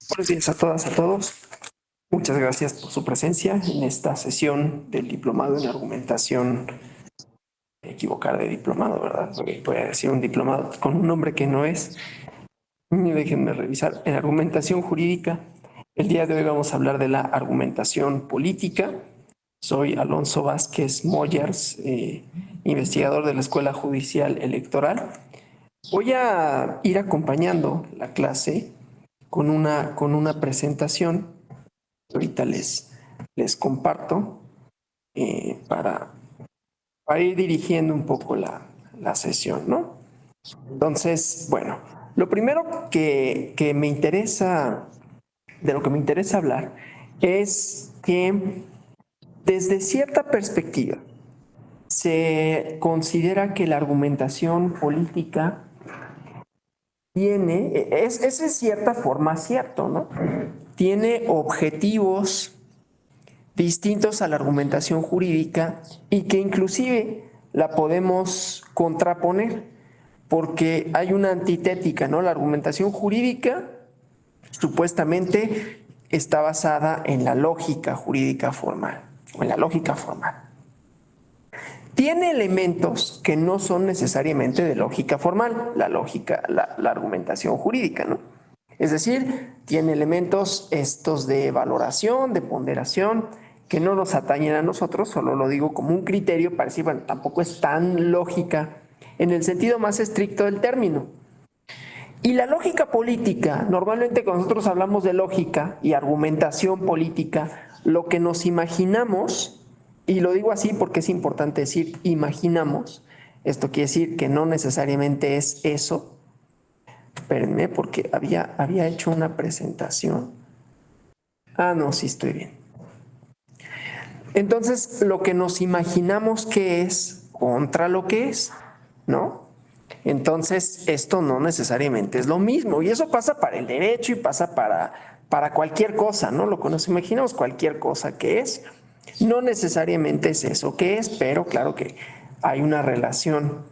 Buenos días a todas, a todos. Muchas gracias por su presencia en esta sesión del diplomado en argumentación. Equivocar de diplomado, ¿verdad? Porque voy a decir un diplomado con un nombre que no es. Déjenme revisar. En argumentación jurídica, el día de hoy vamos a hablar de la argumentación política. Soy Alonso Vázquez Moyers, investigador de la Escuela Judicial Electoral. Voy a ir acompañando la clase con una presentación. Ahorita les comparto para ir dirigiendo un poco la sesión, ¿no? Entonces, bueno, lo primero que me interesa, de lo que me interesa hablar, es que desde cierta perspectiva se considera que la argumentación política es en cierta forma cierto, ¿no? Tiene objetivos distintos a la argumentación jurídica y que inclusive la podemos contraponer porque hay una antitética, ¿no? La argumentación jurídica supuestamente está basada en la lógica jurídica formal o en la lógica formal. Tiene elementos que no son necesariamente de lógica formal, la argumentación jurídica, ¿no? Es decir, tiene elementos estos de valoración, de ponderación, que no nos atañen a nosotros, solo lo digo como un criterio para decir, bueno, tampoco es tan lógica en el sentido más estricto del término. Y la lógica política, normalmente cuando nosotros hablamos de lógica y argumentación política, lo que nos imaginamos, y lo digo así porque es importante decir imaginamos, esto quiere decir que no necesariamente es eso. Espérenme porque había hecho una presentación. No, sí estoy bien. Entonces, lo que nos imaginamos que es contra lo que es, ¿no? Entonces, esto no necesariamente es lo mismo. Y eso pasa para el derecho y pasa para cualquier cosa, ¿no? Lo que nos imaginamos, cualquier cosa que es, no necesariamente es eso que es, pero claro que hay una relación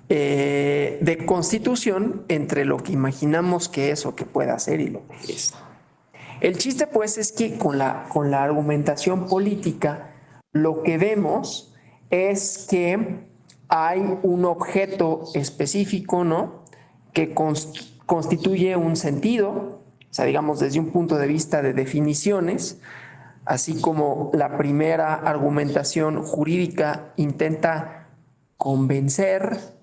de constitución entre lo que imaginamos que es o que pueda ser y lo que es. El chiste pues es que con la argumentación política lo que vemos es que hay un objeto específico, ¿no? Que constituye un sentido, o sea, digamos desde un punto de vista de definiciones, así como la primera argumentación jurídica intenta convencer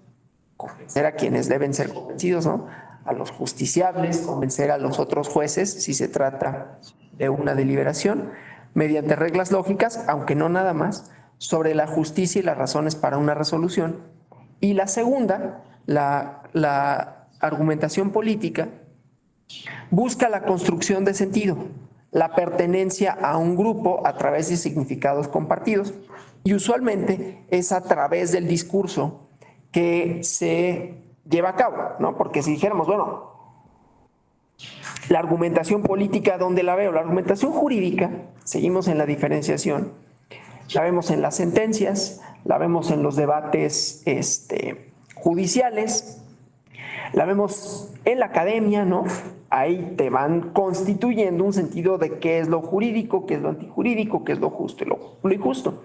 a quienes deben ser convencidos, ¿no? A los justiciables, convencer a los otros jueces si se trata de una deliberación, mediante reglas lógicas, aunque no nada más, sobre la justicia y las razones para una resolución. Y la segunda, la argumentación política, busca la construcción de sentido, la pertenencia a un grupo a través de significados compartidos, y usualmente es a través del discurso que se lleva a cabo, ¿no? Porque si dijéramos, bueno, la argumentación política, ¿dónde la veo? La argumentación jurídica, seguimos en la diferenciación, la vemos en las sentencias, la vemos en los debates judiciales, la vemos en la academia, ¿no? Ahí te van constituyendo un sentido de qué es lo jurídico, qué es lo antijurídico, qué es lo justo y lo injusto.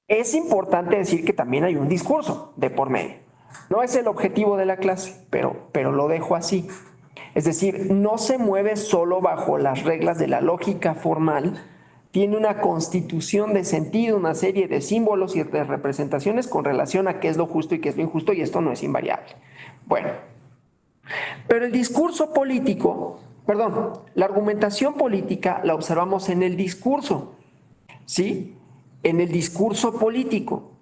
Es importante decir que también hay un discurso de por medio. No es el objetivo de la clase, pero lo dejo así. Es decir, no se mueve solo bajo las reglas de la lógica formal, tiene una constitución de sentido, una serie de símbolos y de representaciones con relación a qué es lo justo y qué es lo injusto, y esto no es invariable. Bueno, pero el discurso político, la argumentación política la observamos en el discurso, ¿sí? En el discurso político.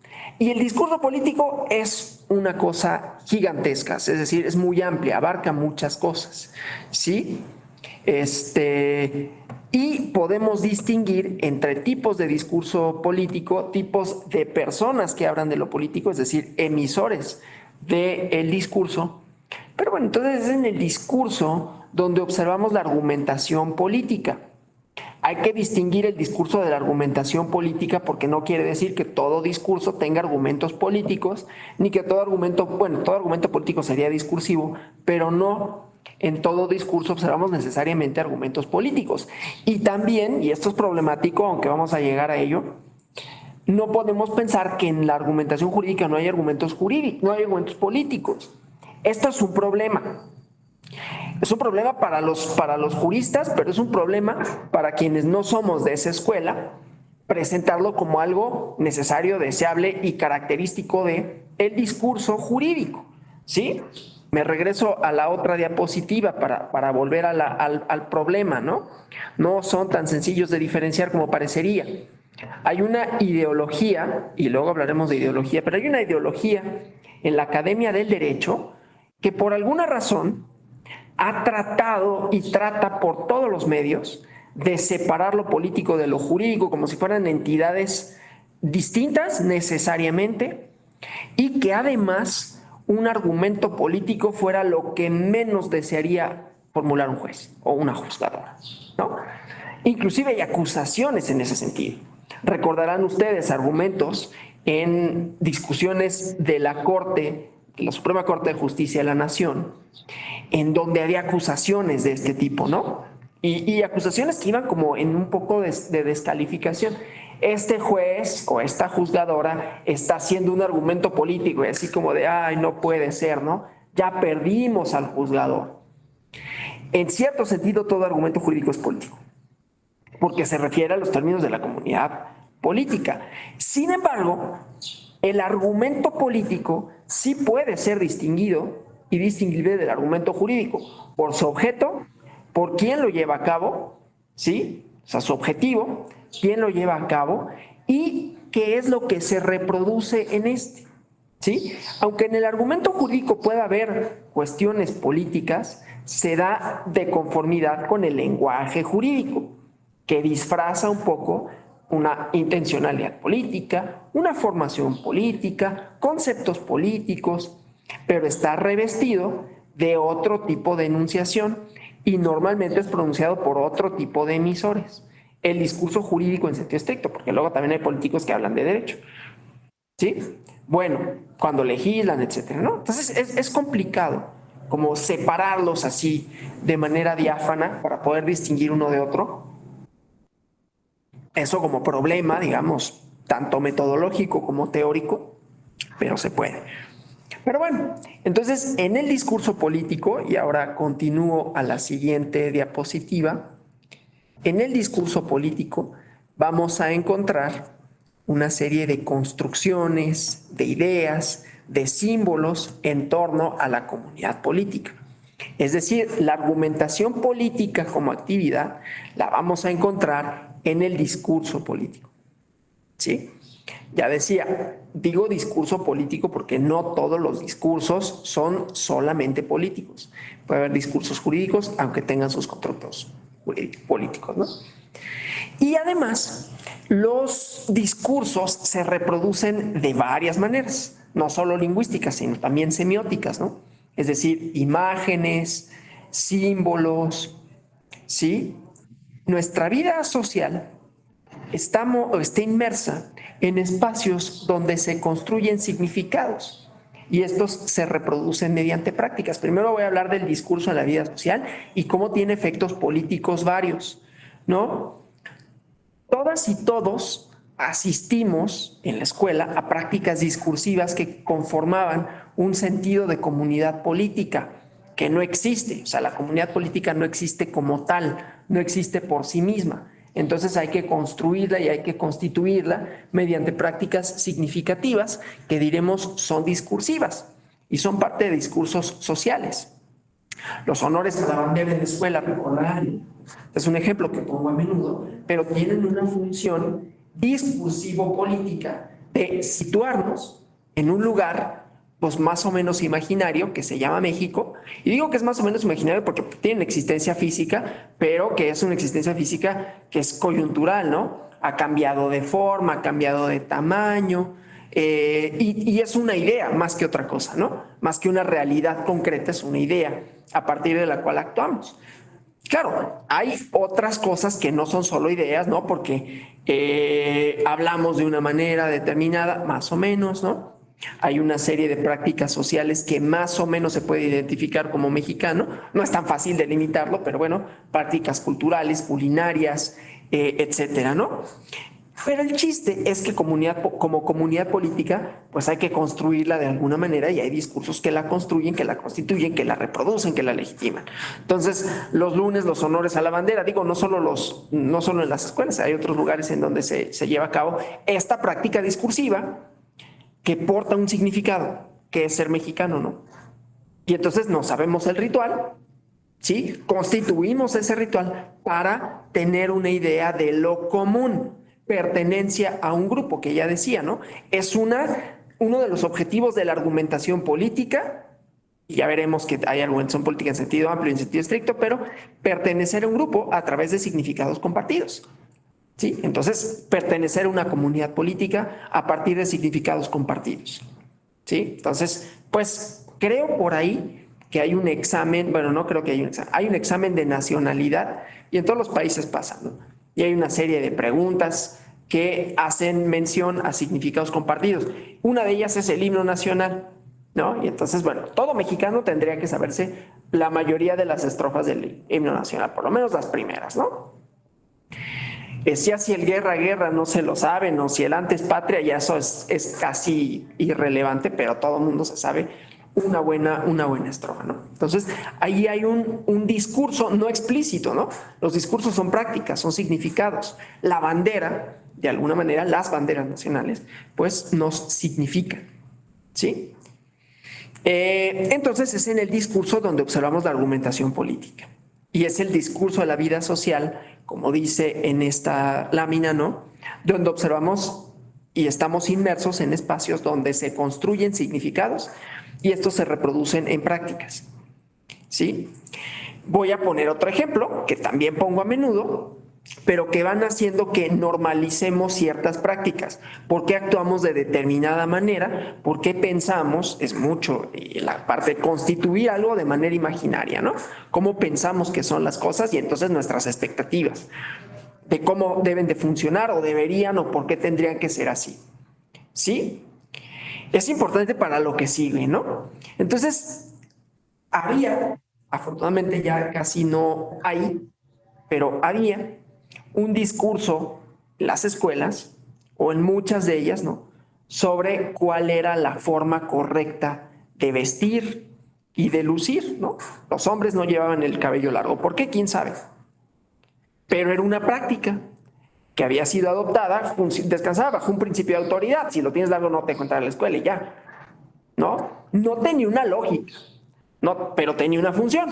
Y el discurso político es una cosa gigantesca, es decir, es muy amplia, abarca muchas cosas, ¿sí? Y podemos distinguir entre tipos de discurso político, tipos de personas que hablan de lo político, es decir, emisores del discurso. Pero bueno, entonces es en el discurso donde observamos la argumentación política. Hay que distinguir el discurso de la argumentación política porque no quiere decir que todo discurso tenga argumentos políticos, ni que todo argumento político sería discursivo, pero no en todo discurso observamos necesariamente argumentos políticos. Y también, y esto es problemático, aunque vamos a llegar a ello, no podemos pensar que en la argumentación jurídica no hay argumentos jurídicos, no hay argumentos políticos. Esto es un problema. Es un problema para los juristas, pero es un problema para quienes no somos de esa escuela, presentarlo como algo necesario, deseable y característico de el discurso jurídico, ¿sí? Me regreso a la otra diapositiva para volver al problema, ¿no? No son tan sencillos de diferenciar como parecería. Hay una ideología, y luego hablaremos de ideología, pero hay una ideología en la Academia del Derecho que por alguna razón ha tratado y trata por todos los medios de separar lo político de lo jurídico como si fueran entidades distintas necesariamente, y que además un argumento político fuera lo que menos desearía formular un juez o una juzgadora, ¿no? Inclusive hay acusaciones en ese sentido. Recordarán ustedes argumentos en discusiones de la Corte, la Suprema Corte de Justicia de la Nación, en donde había acusaciones de este tipo, ¿no? Y acusaciones que iban como en un poco de descalificación. Este juez o esta juzgadora está haciendo un argumento político y así como de, ay, no puede ser, ¿no? Ya perdimos al juzgador. En cierto sentido, todo argumento jurídico es político, porque se refiere a los términos de la comunidad política. Sin embargo, el argumento político sí puede ser distinguido y distinguible del argumento jurídico por su objeto, por quién lo lleva a cabo, ¿sí? O sea, su objetivo, quién lo lleva a cabo y qué es lo que se reproduce en este, ¿sí? Aunque en el argumento jurídico pueda haber cuestiones políticas, se da de conformidad con el lenguaje jurídico, que disfraza un poco una intencionalidad política, una formación política, conceptos políticos, pero está revestido de otro tipo de enunciación y normalmente es pronunciado por otro tipo de emisores. El discurso jurídico en sentido estricto, porque luego también hay políticos que hablan de derecho, ¿sí? Bueno, cuando legislan, etcétera, ¿no? Entonces es complicado como separarlos así de manera diáfana para poder distinguir uno de otro. Eso como problema, digamos, tanto metodológico como teórico, pero se puede. Pero bueno, entonces en el discurso político, y ahora continúo a la siguiente diapositiva, en el discurso político vamos a encontrar una serie de construcciones, de ideas, de símbolos en torno a la comunidad política. Es decir, la argumentación política como actividad la vamos a encontrar en el discurso político, ¿sí? Ya decía, digo discurso político porque no todos los discursos son solamente políticos. Puede haber discursos jurídicos, aunque tengan sus contratos políticos, ¿no? Y además, los discursos se reproducen de varias maneras, no solo lingüísticas, sino también semióticas, ¿no? Es decir, imágenes, símbolos, ¿sí? Nuestra vida social está inmersa en espacios donde se construyen significados y estos se reproducen mediante prácticas. Primero voy a hablar del discurso en la vida social y cómo tiene efectos políticos varios, ¿no? Todas y todos asistimos en la escuela a prácticas discursivas que conformaban un sentido de comunidad política que no existe. O sea, la comunidad política no existe como tal, no existe por sí misma. Entonces hay que construirla y hay que constituirla mediante prácticas significativas que diremos son discursivas y son parte de discursos sociales. Los honores a la bandera de la escuela, es un ejemplo que pongo a menudo, pero tienen una función discursivo-política de situarnos en un lugar pues más o menos imaginario que se llama México, y digo que es más o menos imaginario porque tiene existencia física, pero que es una existencia física que es coyuntural, ¿no? Ha cambiado de forma, ha cambiado de tamaño, y es una idea más que otra cosa, ¿no? Más que una realidad concreta, es una idea a partir de la cual actuamos. Claro, hay otras cosas que no son solo ideas, ¿no? Porque hablamos de una manera determinada, más o menos, ¿no? Hay una serie de prácticas sociales que más o menos se puede identificar como mexicano. No es tan fácil delimitarlo, pero bueno, prácticas culturales, culinarias, etcétera, ¿no? Pero el chiste es que como comunidad política, pues hay que construirla de alguna manera y hay discursos que la construyen, que la constituyen, que la reproducen, que la legitiman. Entonces, los lunes, los honores a la bandera, digo, no solo en las escuelas, hay otros lugares en donde se lleva a cabo esta práctica discursiva que porta un significado, que es ser mexicano, ¿no? Y entonces no sabemos el ritual, ¿sí? Constituimos ese ritual para tener una idea de lo común, pertenencia a un grupo, que ya decía, ¿no? Es uno de los objetivos de la argumentación política, y ya veremos que hay argumentación política en sentido amplio y en sentido estricto, pero pertenecer a un grupo a través de significados compartidos. ¿Sí? Entonces, pertenecer a una comunidad política a partir de significados compartidos. ¿Sí? Entonces, pues creo por ahí que hay un examen, bueno, no creo que hay un examen de nacionalidad y en todos los países pasa, ¿no? Y hay una serie de preguntas que hacen mención a significados compartidos. Una de ellas es el himno nacional, ¿no? Y entonces, bueno, todo mexicano tendría que saberse la mayoría de las estrofas del himno nacional, por lo menos las primeras, ¿no? Ya si el guerra, guerra no se lo saben, o si el antes patria, ya eso es casi irrelevante, pero todo el mundo se sabe una buena estrofa, ¿no? Entonces, ahí hay un discurso no explícito, ¿no? Los discursos son prácticas, son significados. La bandera, de alguna manera, las banderas nacionales, pues nos significan, ¿sí? Entonces, es en el discurso donde observamos la argumentación política. Y es el discurso de la vida social, como dice en esta lámina, ¿no? Donde observamos y estamos inmersos en espacios donde se construyen significados y estos se reproducen en prácticas, ¿sí? Voy a poner otro ejemplo, que también pongo a menudo, pero que van haciendo que normalicemos ciertas prácticas. ¿Por qué actuamos de determinada manera? ¿Por qué pensamos? Es mucho la parte de constituir algo de manera imaginaria, ¿no? Cómo pensamos que son las cosas y entonces nuestras expectativas de cómo deben de funcionar o deberían o por qué tendrían que ser así, ¿sí? Es importante para lo que sigue, ¿no? Entonces, afortunadamente ya casi no hay, pero había un discurso en las escuelas, o en muchas de ellas, ¿no?, sobre cuál era la forma correcta de vestir y de lucir, ¿no? Los hombres no llevaban el cabello largo. ¿Por qué? ¿Quién sabe? Pero era una práctica que había sido adoptada, descansaba bajo un principio de autoridad. Si lo tienes largo no te dejo entrar a la escuela y ya, ¿no? No tenía una lógica, no, pero tenía una función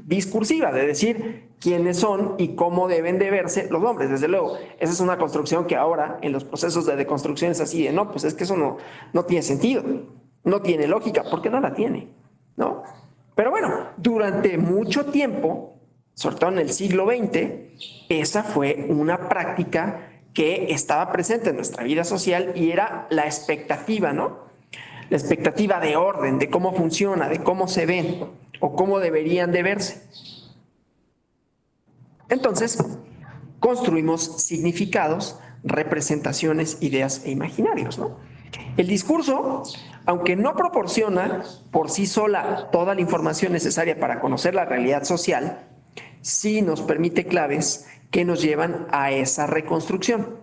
discursiva, de decir quiénes son y cómo deben de verse los hombres. Desde luego, esa es una construcción que ahora en los procesos de deconstrucción es así de, no, pues es que eso no tiene sentido, no tiene lógica, porque no la tiene, ¿no? Pero bueno, durante mucho tiempo, sobre todo en el siglo XX, esa fue una práctica que estaba presente en nuestra vida social y era la expectativa, ¿no? La expectativa de orden, de cómo funciona, de cómo se ven o cómo deberían de verse. Entonces, construimos significados, representaciones, ideas e imaginarios, ¿no? El discurso, aunque no proporciona por sí sola toda la información necesaria para conocer la realidad social, sí nos permite claves que nos llevan a esa reconstrucción,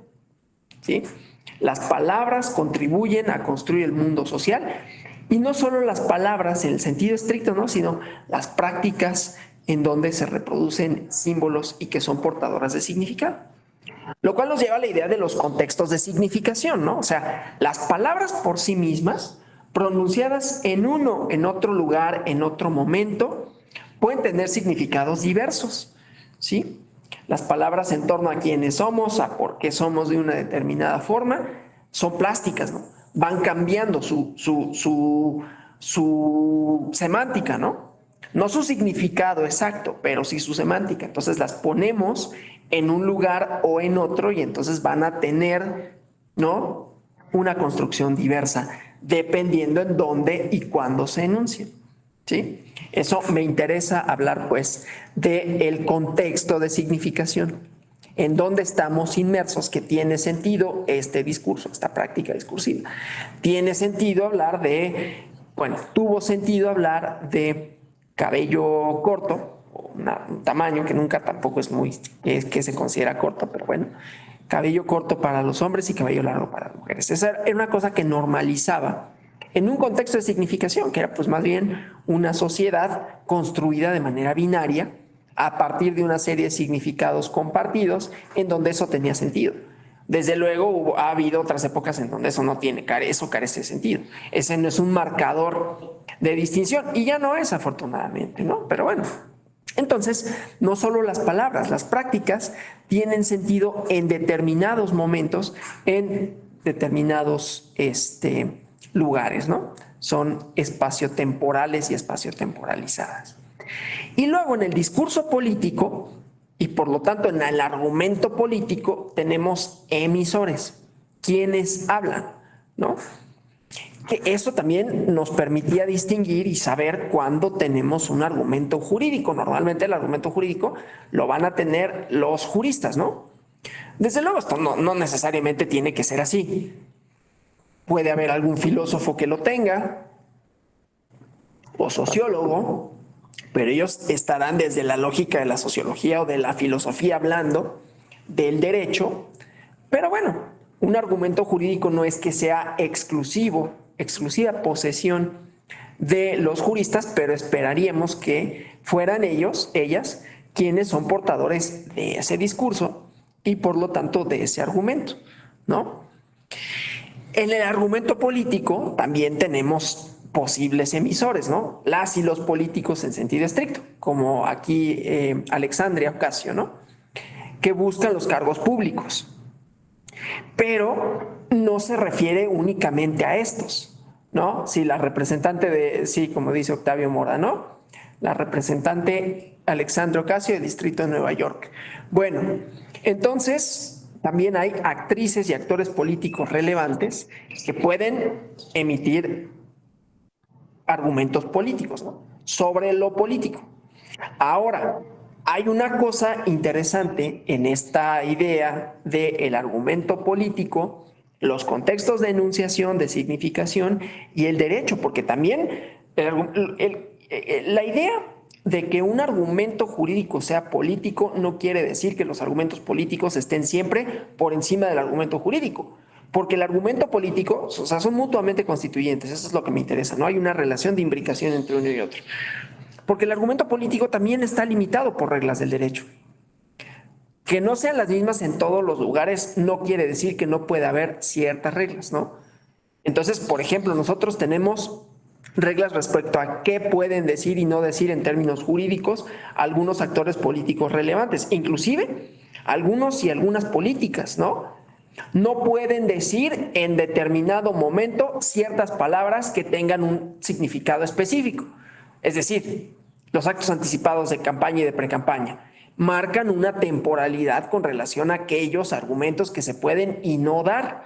¿sí? Las palabras contribuyen a construir el mundo social y no solo las palabras en el sentido estricto, ¿no?, sino las prácticas en donde se reproducen símbolos y que son portadoras de significado. Lo cual nos lleva a la idea de los contextos de significación, ¿no? O sea, las palabras por sí mismas, pronunciadas en otro lugar, en otro momento, pueden tener significados diversos, ¿sí? Las palabras en torno a quiénes somos, a por qué somos de una determinada forma, son plásticas, ¿no? Van cambiando su semántica, ¿no? No su significado exacto, pero sí su semántica. Entonces las ponemos en un lugar o en otro y entonces van a tener, ¿no?, una construcción diversa, dependiendo en dónde y cuándo se enuncien, ¿sí? Eso me interesa hablar, pues, del contexto de significación. en dónde estamos inmersos, que tiene sentido este discurso, esta práctica discursiva. Tiene sentido hablar de, bueno, tuvo sentido hablar de cabello corto, un tamaño que nunca tampoco es que se considera corto, pero bueno, cabello corto para los hombres y cabello largo para las mujeres. Esa era una cosa que normalizaba en un contexto de significación, que era pues más bien una sociedad construida de manera binaria a partir de una serie de significados compartidos en donde eso tenía sentido. Desde luego ha habido otras épocas en donde eso carece de sentido. Ese no es un marcador de distinción y ya no es, afortunadamente, ¿no? Pero bueno, entonces no solo las palabras, las prácticas tienen sentido en determinados momentos, en determinados lugares, ¿no? Son espaciotemporales y espaciotemporalizadas. Y luego en el discurso político, y por lo tanto en el argumento político, tenemos emisores, quienes hablan, ¿no? Que eso también nos permitía distinguir y saber cuándo tenemos un argumento jurídico. Normalmente el argumento jurídico lo van a tener los juristas, ¿no? Desde luego esto no necesariamente tiene que ser así. Puede haber algún filósofo que lo tenga, o sociólogo, pero ellos estarán desde la lógica de la sociología o de la filosofía hablando del derecho. Pero bueno, un argumento jurídico no es que sea exclusiva posesión de los juristas, pero esperaríamos que fueran ellas, quienes son portadores de ese discurso y por lo tanto de ese argumento, ¿no? En el argumento político también tenemos posibles emisores, ¿no? Las y los políticos en sentido estricto, como aquí Alexandria Ocasio, ¿no? Que buscan los cargos públicos. Pero no se refiere únicamente a estos, ¿no? Si la representante como dice Octavio Mora, ¿no? La representante Alexandria Ocasio del Distrito de Nueva York. Bueno, entonces también hay actrices y actores políticos relevantes que pueden emitir argumentos políticos, ¿no? Sobre lo político. Ahora, hay una cosa interesante en esta idea del argumento político, los contextos de enunciación, de significación y el derecho, porque también la idea de que un argumento jurídico sea político no quiere decir que los argumentos políticos estén siempre por encima del argumento jurídico, porque el argumento político, o sea, son mutuamente constituyentes, eso es lo que me interesa, no hay una relación de imbricación entre uno y otro. Porque el argumento político también está limitado por reglas del derecho. Que no sean las mismas en todos los lugares no quiere decir que no pueda haber ciertas reglas, ¿no? Entonces, por ejemplo, nosotros tenemos reglas respecto a qué pueden decir y no decir en términos jurídicos algunos actores políticos relevantes, inclusive algunos y algunas políticas, ¿no? No pueden decir en determinado momento ciertas palabras que tengan un significado específico. Es decir, los actos anticipados de campaña y de precampaña marcan una temporalidad con relación a aquellos argumentos que se pueden y no dar,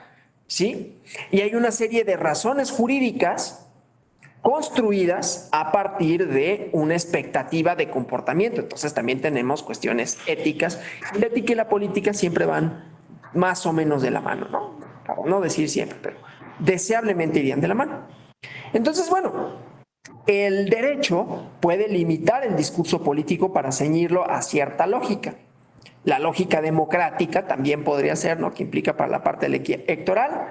¿sí? Y hay una serie de razones jurídicas construidas a partir de una expectativa de comportamiento. Entonces también tenemos cuestiones éticas. La ética y la política siempre van más o menos de la mano, ¿no? Para no decir siempre, pero deseablemente irían de la mano. Entonces, bueno, el derecho puede limitar el discurso político para ceñirlo a cierta lógica. La lógica democrática también podría ser, ¿no? Que implica para la parte electoral,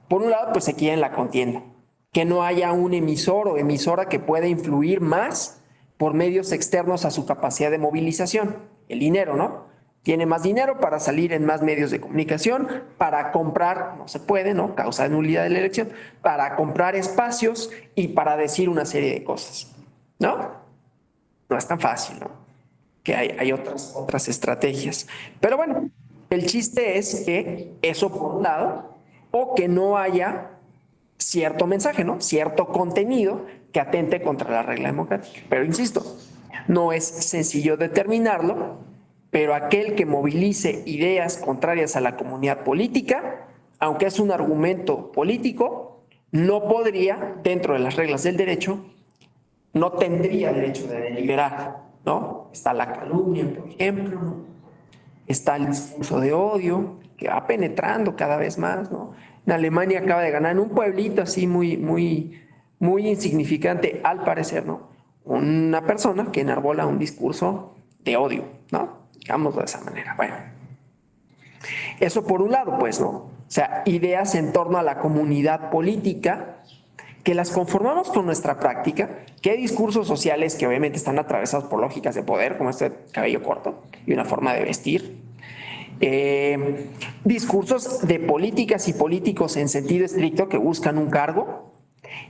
por un lado, pues se quiere en la contienda, que no haya un emisor o emisora que pueda influir más por medios externos a su capacidad de movilización, el dinero, ¿no? Tiene más dinero para salir en más medios de comunicación, para comprar, no se puede, ¿no? Causa de nulidad de la elección, para comprar espacios y para decir una serie de cosas, ¿no? No es tan fácil, ¿no? Que hay otras estrategias. Pero bueno, el chiste es que eso por un lado, o que no haya cierto mensaje, ¿no? Cierto contenido que atente contra la regla democrática. Pero insisto, no es sencillo determinarlo, pero aquel que movilice ideas contrarias a la comunidad política, aunque es un argumento político, no podría, dentro de las reglas del derecho, no tendría derecho de deliberar, ¿no? Está la calumnia, por ejemplo, ¿no? está el discurso de odio, que va penetrando cada vez más, ¿no? En Alemania acaba de ganar en un pueblito así muy insignificante, al parecer, ¿no? Una persona que enarbola un discurso de odio, ¿no? Digámoslo de esa manera. Bueno, eso por un lado, pues, ¿no? O sea, ideas en torno a la comunidad política que las conformamos con nuestra práctica, que hay discursos sociales que obviamente están atravesados por lógicas de poder, como este cabello corto y una forma de vestir, discursos de políticas y políticos en sentido estricto que buscan un cargo,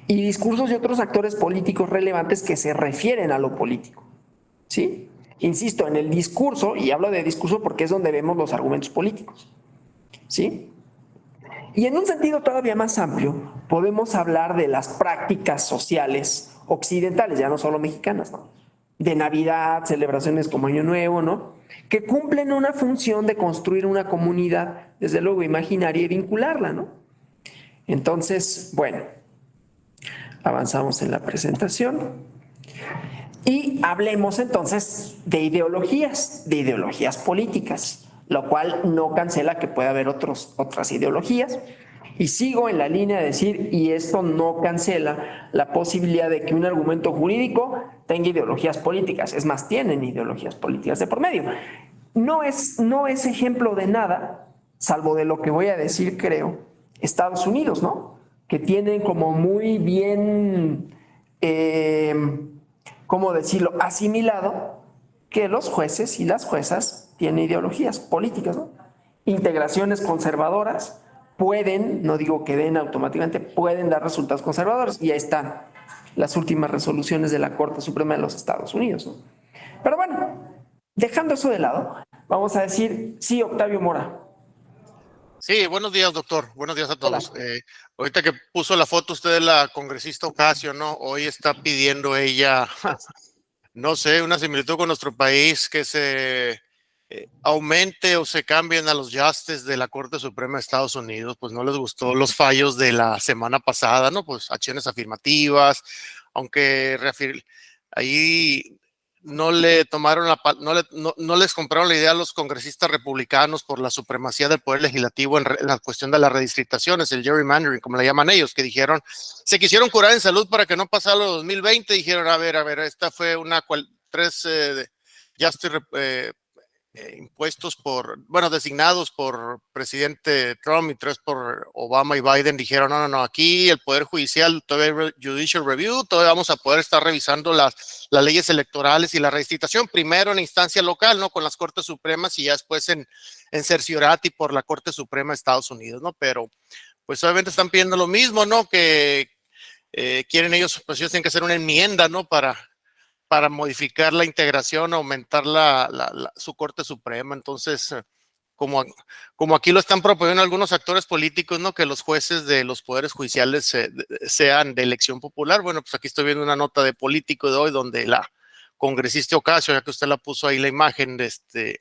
y discursos de otros actores políticos relevantes que se refieren a lo político, ¿sí? Insisto, en el discurso, y hablo de discurso porque es donde vemos los argumentos políticos, ¿sí? Y en un sentido todavía más amplio, podemos hablar de las prácticas sociales occidentales, ya no solo mexicanas, ¿no? De Navidad, celebraciones como Año Nuevo, ¿no? Que cumplen una función de construir una comunidad, desde luego imaginaria, y vincularla, ¿no? Entonces, bueno, avanzamos en la presentación y hablemos entonces de ideologías políticas, lo cual no cancela que pueda haber otras ideologías. Y sigo en la línea de decir, y esto no cancela la posibilidad de que un argumento jurídico tenga ideologías políticas. Es más, tienen ideologías políticas de por medio. No es ejemplo de nada, salvo de lo que voy a decir, creo, Estados Unidos, ¿no? Que tienen como muy bien, ¿cómo decirlo?, asimilado que los jueces y las juezas tienen ideologías políticas, ¿no? Integraciones conservadoras pueden, no digo que den automáticamente, pueden dar resultados conservadores. Y ahí están las últimas resoluciones de la Corte Suprema de los Estados Unidos, ¿no? Pero bueno, dejando eso de lado, vamos a decir, sí, Octavio Mora. Sí, buenos días, doctor. Buenos días a Hola. todos. Ahorita que puso la foto usted de la congresista Ocasio, ¿no? Hoy está pidiendo ella, no sé, una similitud con nuestro país, que se aumente o se cambien a los justes de la Corte Suprema de Estados Unidos. Pues no les gustó los fallos de la semana pasada, ¿no? Pues acciones afirmativas, aunque ahí no le tomaron no les compraron la idea a los congresistas republicanos por la supremacía del poder legislativo en la cuestión de las redistritaciones, el gerrymandering, como le llaman ellos, que dijeron, se quisieron curar en salud para que no pasara lo 2020, dijeron, a ver, esta fue tres impuestos designados por presidente Trump y tres por Obama y Biden, dijeron, no, aquí el Poder Judicial, todavía Judicial Review, todavía vamos a poder estar revisando las leyes electorales y la redistritación, primero en instancia local, ¿no? Con las Cortes Supremas y ya después en cerciorati por la Corte Suprema de Estados Unidos, ¿no? Pero pues obviamente están pidiendo lo mismo, ¿no? Que quieren ellos, pues ellos tienen que hacer una enmienda, ¿no? Para modificar la integración, aumentar su Corte Suprema. Entonces, como aquí lo están proponiendo algunos actores políticos, ¿no? Que los jueces de los poderes judiciales sean de elección popular. Bueno, pues aquí estoy viendo una nota de Político de hoy donde la congresista Ocasio, ya que usted la puso ahí la imagen de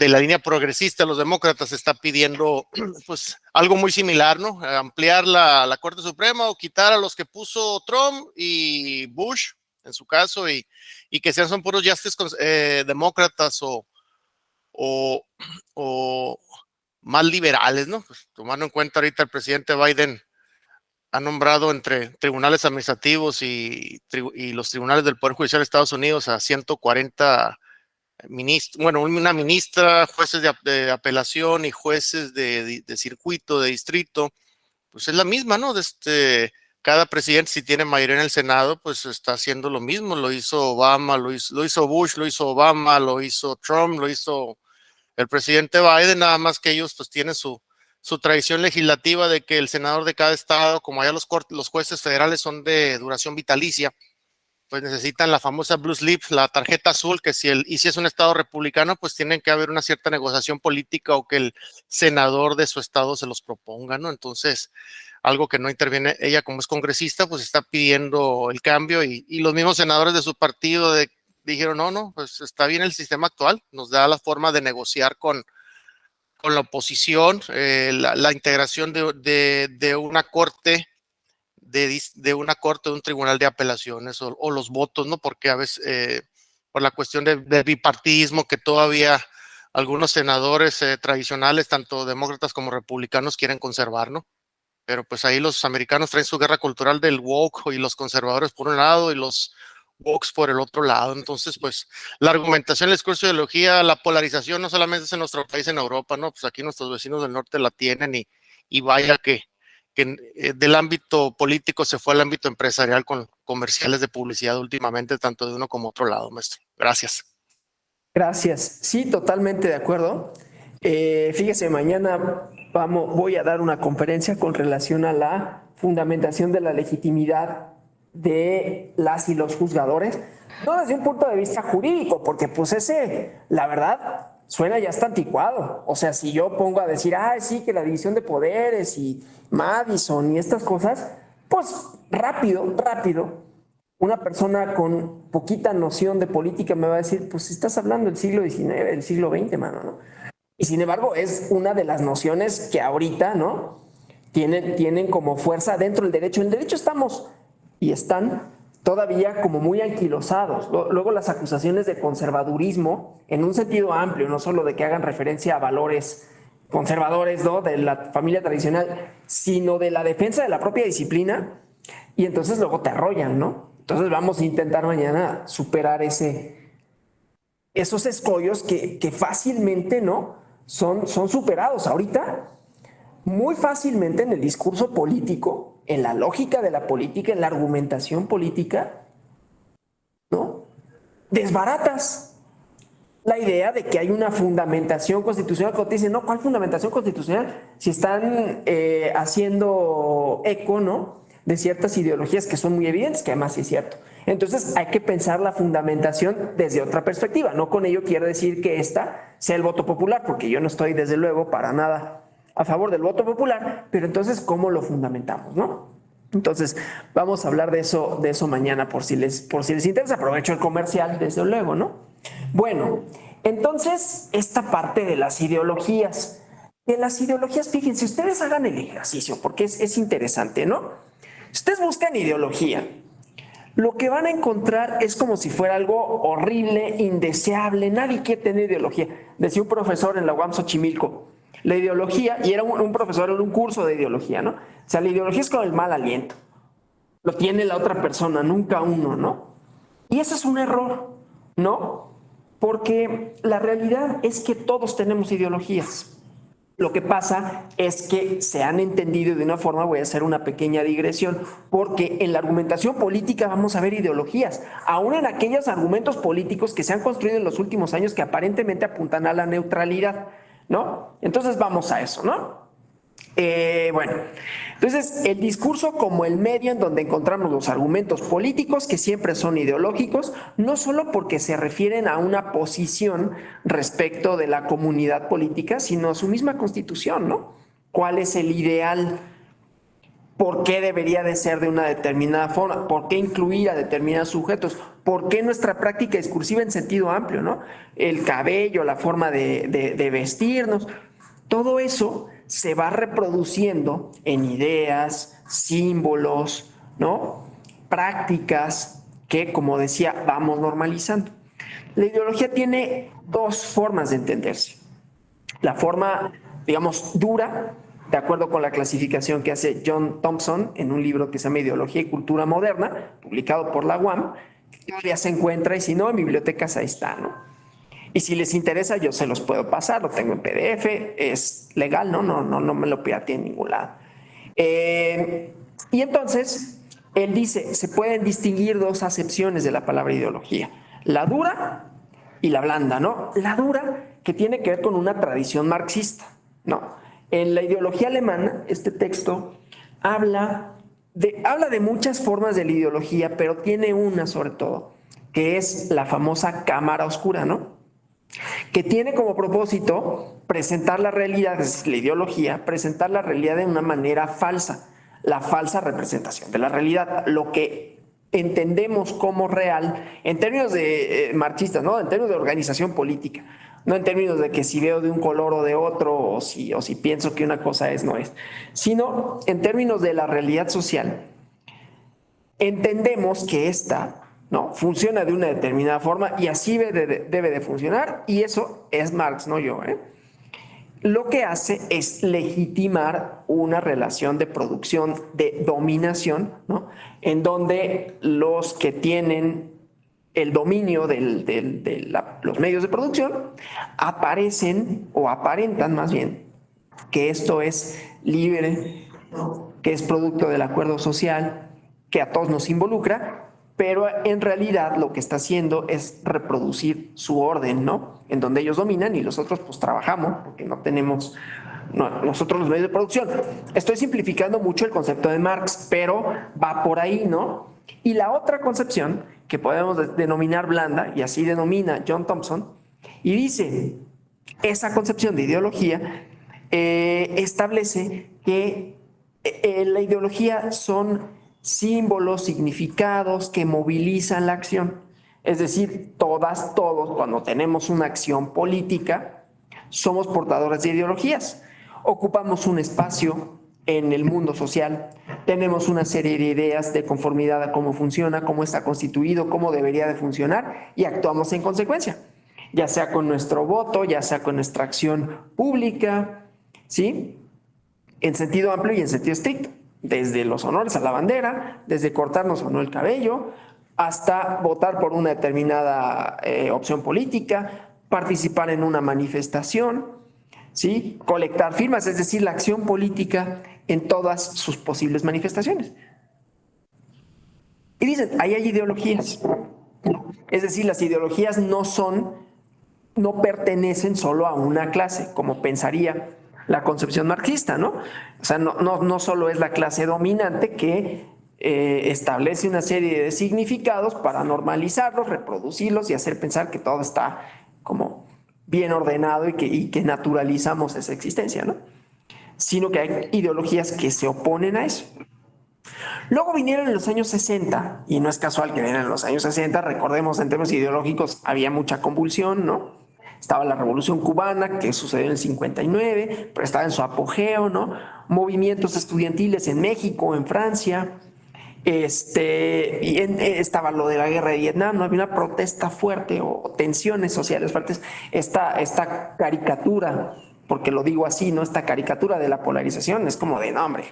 la línea progresista, los demócratas está pidiendo pues algo muy similar, ¿no? Ampliar la Corte Suprema o quitar a los que puso Trump y Bush, en su caso, y que sean son puros justices demócratas o, o más liberales, ¿no? Pues, tomando en cuenta ahorita el presidente Biden ha nombrado entre tribunales administrativos y los tribunales del Poder Judicial de Estados Unidos a 140 una ministra, jueces de apelación y jueces de circuito, de distrito, pues es la misma, ¿no? Cada presidente, si tiene mayoría en el Senado, pues está haciendo lo mismo. Lo hizo Obama, lo hizo Bush, lo hizo Obama, lo hizo Trump, lo hizo el presidente Biden, nada más que ellos pues tienen su tradición legislativa de que el senador de cada estado, como allá los jueces federales son de duración vitalicia, pues necesitan la famosa blue slip, la tarjeta azul, que si es un estado republicano, pues tienen que haber una cierta negociación política o que el senador de su estado se los proponga, ¿no? Entonces, algo que no interviene, ella como es congresista, pues está pidiendo el cambio y los mismos senadores de su partido dijeron, no, pues está bien el sistema actual, nos da la forma de negociar con la oposición, la integración de una corte de una corte, de un tribunal de apelaciones o los votos, ¿no? Porque a veces, por la cuestión de bipartidismo que todavía algunos senadores tradicionales, tanto demócratas como republicanos, quieren conservar, ¿no? Pero pues ahí los americanos traen su guerra cultural del woke y los conservadores por un lado y los wokes por el otro lado. Entonces, pues la argumentación, el discurso de ideología, la polarización no solamente es en nuestro país, en Europa, ¿no? Pues aquí nuestros vecinos del norte la tienen y vaya que del ámbito político se fue al ámbito empresarial con comerciales de publicidad últimamente, tanto de uno como otro lado, maestro. Gracias. Gracias. Sí, totalmente de acuerdo. Fíjese, mañana voy a dar una conferencia con relación a la fundamentación de la legitimidad de las y los juzgadores, no desde un punto de vista jurídico, porque pues la verdad, suena ya está anticuado. O sea, si yo pongo a decir, sí, que la división de poderes y Madison y estas cosas, pues rápido, una persona con poquita noción de política me va a decir, pues estás hablando del siglo XIX, del siglo XX, mano, ¿no? Y sin embargo es una de las nociones que ahorita, ¿no? Tienen como fuerza dentro del derecho. En el derecho estamos y están todavía como muy anquilosados. Luego las acusaciones de conservadurismo, en un sentido amplio, no solo de que hagan referencia a valores conservadores, ¿no? De la familia tradicional, sino de la defensa de la propia disciplina, y entonces luego te arrollan, ¿no? Entonces vamos a intentar mañana superar esos escollos que fácilmente, ¿no? Son superados ahorita muy fácilmente en el discurso político, en la lógica de la política, en la argumentación política, ¿no? Desbaratas la idea de que hay una fundamentación constitucional. Cuando te dicen, no, ¿cuál fundamentación constitucional? Si están haciendo eco, ¿no? De ciertas ideologías que son muy evidentes, que además sí es cierto. Entonces hay que pensar la fundamentación desde otra perspectiva. No con ello quiero decir que esta sea el voto popular, porque yo no estoy desde luego para nada a favor del voto popular, pero entonces ¿cómo lo fundamentamos, no? Entonces vamos a hablar de eso mañana por si les interesa. Aprovecho el comercial desde luego, ¿no? Bueno, entonces esta parte de las ideologías. De las ideologías, fíjense, ustedes hagan el ejercicio porque es interesante, ¿no? Si ustedes buscan ideología, lo que van a encontrar es como si fuera algo horrible, indeseable. Nadie quiere tener ideología. Decía un profesor en la UAM Xochimilco, la ideología, y era un profesor en un curso de ideología, ¿no? O sea, la ideología es como el mal aliento. Lo tiene la otra persona, nunca uno, ¿no? Y eso es un error, ¿no? Porque la realidad es que todos tenemos ideologías. Lo que pasa es que se han entendido de una forma, voy a hacer una pequeña digresión, porque en la argumentación política vamos a ver ideologías, aún en aquellos argumentos políticos que se han construido en los últimos años que aparentemente apuntan a la neutralidad, ¿no? Entonces vamos a eso, ¿no? Bueno, entonces el discurso como el medio en donde encontramos los argumentos políticos que siempre son ideológicos, no solo porque se refieren a una posición respecto de la comunidad política, sino a su misma constitución, ¿no? ¿Cuál es el ideal? ¿Por qué debería de ser de una determinada forma? ¿Por qué incluir a determinados sujetos? ¿Por qué nuestra práctica discursiva en sentido amplio, ¿no? El cabello, la forma de vestirnos, todo eso se va reproduciendo en ideas, símbolos, ¿no? Prácticas que, como decía, vamos normalizando. La ideología tiene dos formas de entenderse. La forma, digamos, dura, de acuerdo con la clasificación que hace John Thompson en un libro que se llama Ideología y Cultura Moderna, publicado por la UAM, que todavía se encuentra, y si no, en bibliotecas ahí está, ¿no? Y si les interesa, yo se los puedo pasar, lo tengo en PDF, es legal, no me lo pirateé en ningún lado. Y entonces, él dice, se pueden distinguir dos acepciones de la palabra ideología, la dura y la blanda, ¿no? La dura, que tiene que ver con una tradición marxista, ¿no? En la ideología alemana, este texto habla de muchas formas de la ideología, pero tiene una sobre todo, que es la famosa cámara oscura, ¿no? Que tiene como propósito presentar la realidad, es la ideología, presentar la realidad de una manera falsa, la falsa representación de la realidad, lo que entendemos como real en términos de marxistas, ¿no? En términos de organización política, no en términos de que si veo de un color o de otro, o si pienso que una cosa es, no es, sino en términos de la realidad social. Entendemos que esta ¿no? Funciona de una determinada forma y así debe de funcionar, y eso es Marx, no yo, ¿eh? Lo que hace es legitimar una relación de producción, de dominación, ¿no? En donde los que tienen el dominio los medios de producción aparecen o aparentan más bien que esto es libre, ¿no? Que es producto del acuerdo social, que a todos nos involucra, pero en realidad lo que está haciendo es reproducir su orden, ¿no? En donde ellos dominan y los otros pues trabajamos porque no tenemos nosotros los medios de producción. Estoy simplificando mucho el concepto de Marx, pero va por ahí, ¿no? Y la otra concepción que podemos denominar blanda, y así denomina John Thompson, y dice, esa concepción de ideología establece que la ideología son símbolos, significados que movilizan la acción. Es decir, todos, cuando tenemos una acción política, somos portadores de ideologías. Ocupamos un espacio en el mundo social, tenemos una serie de ideas de conformidad a cómo funciona, cómo está constituido, cómo debería de funcionar, y actuamos en consecuencia, ya sea con nuestro voto, ya sea con nuestra acción pública, ¿sí? En sentido amplio y en sentido estricto. Desde los honores a la bandera, desde cortarnos o no el cabello, hasta votar por una determinada opción política, participar en una manifestación, ¿sí? Colectar firmas, es decir, la acción política en todas sus posibles manifestaciones. Y dicen, ahí hay ideologías, ¿no? Es decir, las ideologías no pertenecen solo a una clase, como pensaría la concepción marxista, ¿no? O sea, no solo es la clase dominante que establece una serie de significados para normalizarlos, reproducirlos y hacer pensar que todo está como bien ordenado y que naturalizamos esa existencia, ¿no? Sino que hay ideologías que se oponen a eso. Luego vinieron en los años 60, y no es casual que vinieran en los años 60, recordemos, en términos ideológicos había mucha convulsión, ¿no? Estaba la Revolución Cubana, que sucedió en el 59, pero estaba en su apogeo, ¿no? Movimientos estudiantiles en México, en Francia, estaba lo de la guerra de Vietnam, ¿no? Había una protesta fuerte o tensiones sociales fuertes. Esta caricatura, porque lo digo así, ¿no? Esta caricatura de la polarización es como de, no, hombre,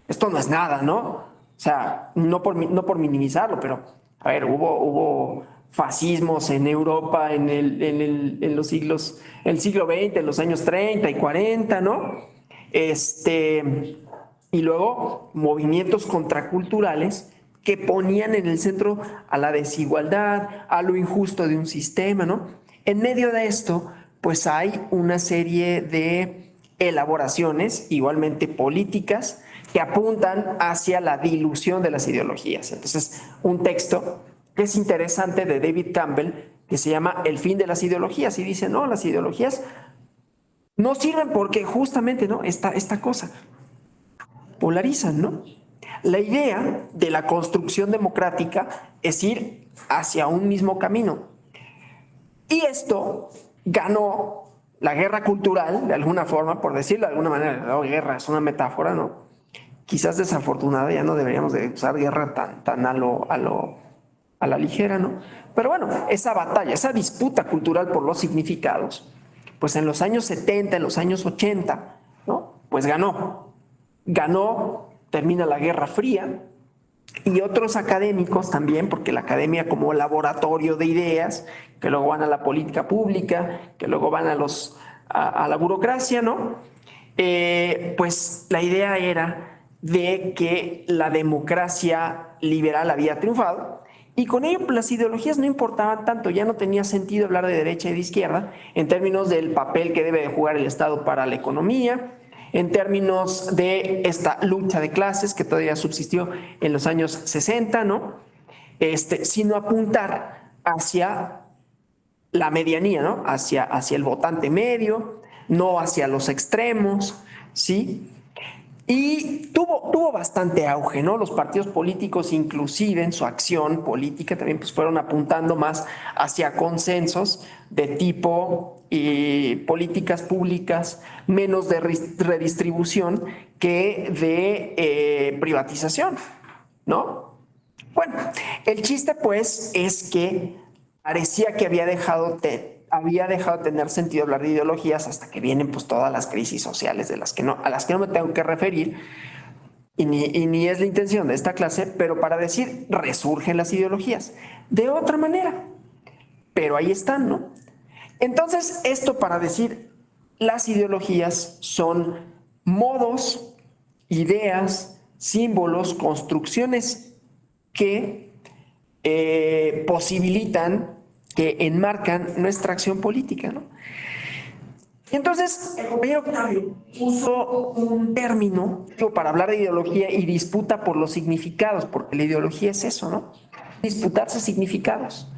esto no es nada, ¿no? O sea, no por minimizarlo, pero, a ver, hubo fascismos en Europa en los siglos, el siglo XX, en los años 30 y 40, ¿no? Y luego movimientos contraculturales que ponían en el centro a la desigualdad, a lo injusto de un sistema, ¿no? En medio de esto, pues hay una serie de elaboraciones, igualmente políticas, que apuntan hacia la dilución de las ideologías. Entonces, un texto que es interesante de David Campbell, que se llama El fin de las ideologías, y dice, no, las ideologías no sirven porque justamente, ¿no? Esta cosa polarizan, ¿no? La idea de la construcción democrática es ir hacia un mismo camino. Y esto ganó la guerra cultural, de alguna forma, por decirlo de alguna manera. No, guerra es una metáfora, ¿no? Quizás desafortunada, ya no deberíamos de usar guerra tan a la ligera, ¿no? Pero bueno, esa batalla, esa disputa cultural por los significados, pues en los años 70, en los años 80, ¿no? Pues ganó, termina la Guerra Fría, y otros académicos también, porque la academia como laboratorio de ideas, que luego van a la política pública, que luego van a la burocracia, ¿no? Pues la idea era de que la democracia liberal había triunfado, y con ello las ideologías no importaban tanto, ya no tenía sentido hablar de derecha y de izquierda en términos del papel que debe de jugar el Estado para la economía, en términos de esta lucha de clases que todavía subsistió en los años 60, ¿no? Sino apuntar hacia la medianía, ¿no? Hacia el votante medio, no hacia los extremos, ¿sí? Y tuvo bastante auge, ¿no? Los partidos políticos, inclusive en su acción política, también pues fueron apuntando más hacia consensos de tipo políticas públicas menos de redistribución que de privatización, ¿no? Bueno, el chiste pues es que parecía que había dejado de tener sentido hablar de ideologías hasta que vienen pues todas las crisis sociales a las que no me tengo que referir y ni es la intención de esta clase, pero para decir resurgen las ideologías de otra manera, pero ahí están, ¿no? Entonces, esto para decir las ideologías son modos, ideas, símbolos, construcciones que posibilitan, que enmarcan nuestra acción política, ¿no? Y entonces, el compañero Octavio puso un término para hablar de ideología y disputa por los significados, porque la ideología es eso, ¿no? Disputarse significados.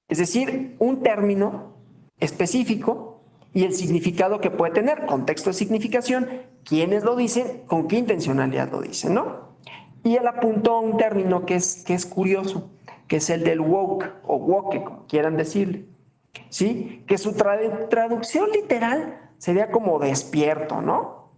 Es decir, un término específico y el significado que puede tener, contexto de significación, quiénes lo dicen, con qué intencionalidad lo dicen, ¿no? Y él apuntó un término que es curioso, que es el del woke o woke, como quieran decirle, ¿sí? Que su traducción literal sería como despierto, ¿no?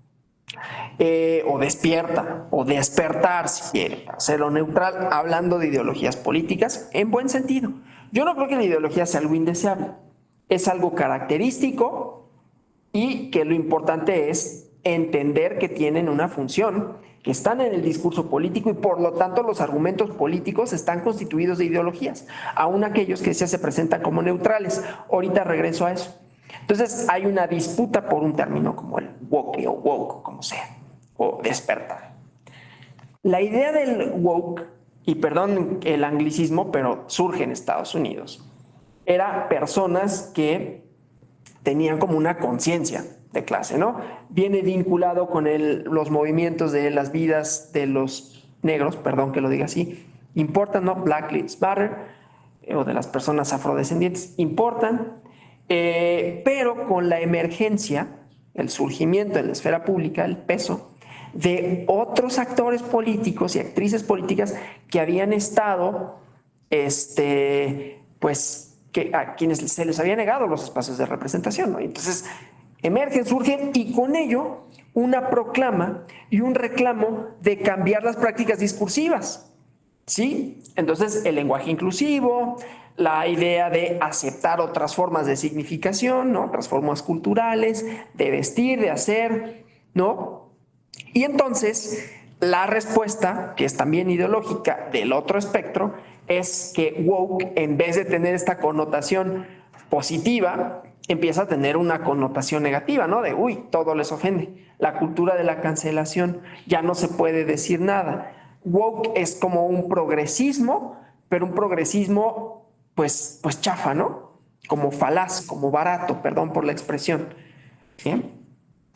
O despierta, o despertar, si quiere, hacerlo neutral, hablando de ideologías políticas en buen sentido. Yo no creo que la ideología sea algo indeseable, es algo característico y que lo importante es entender que tienen una función, que están en el discurso político y por lo tanto los argumentos políticos están constituidos de ideologías, aun aquellos que se presentan como neutrales. Ahorita regreso a eso. Entonces hay una disputa por un término como el woke o woke, como sea, o despertar. La idea del woke, y perdón el anglicismo, pero surge en Estados Unidos, era personas que tenían como una conciencia de clase, ¿no? Viene vinculado con los movimientos de las vidas de los negros, perdón que lo diga así, importan, ¿no? Black Lives Matter, o de las personas afrodescendientes, importan, pero con la emergencia, el surgimiento en la esfera pública, el peso de otros actores políticos y actrices políticas que habían estado, pues, que a quienes se les había negado los espacios de representación, ¿no? Y entonces emergen, surgen y con ello una proclama y un reclamo de cambiar las prácticas discursivas, ¿sí? Entonces el lenguaje inclusivo, la idea de aceptar otras formas de significación, ¿no? Otras formas culturales, de vestir, de hacer, ¿no? Y entonces la respuesta, que es también ideológica del otro espectro, es que woke, en vez de tener esta connotación positiva, empieza a tener una connotación negativa, ¿no? De, uy, todo les ofende. La cultura de la cancelación, ya no se puede decir nada. Woke es como un progresismo, pero un progresismo, pues chafa, ¿no? Como falaz, como barato, perdón por la expresión. ¿Bien?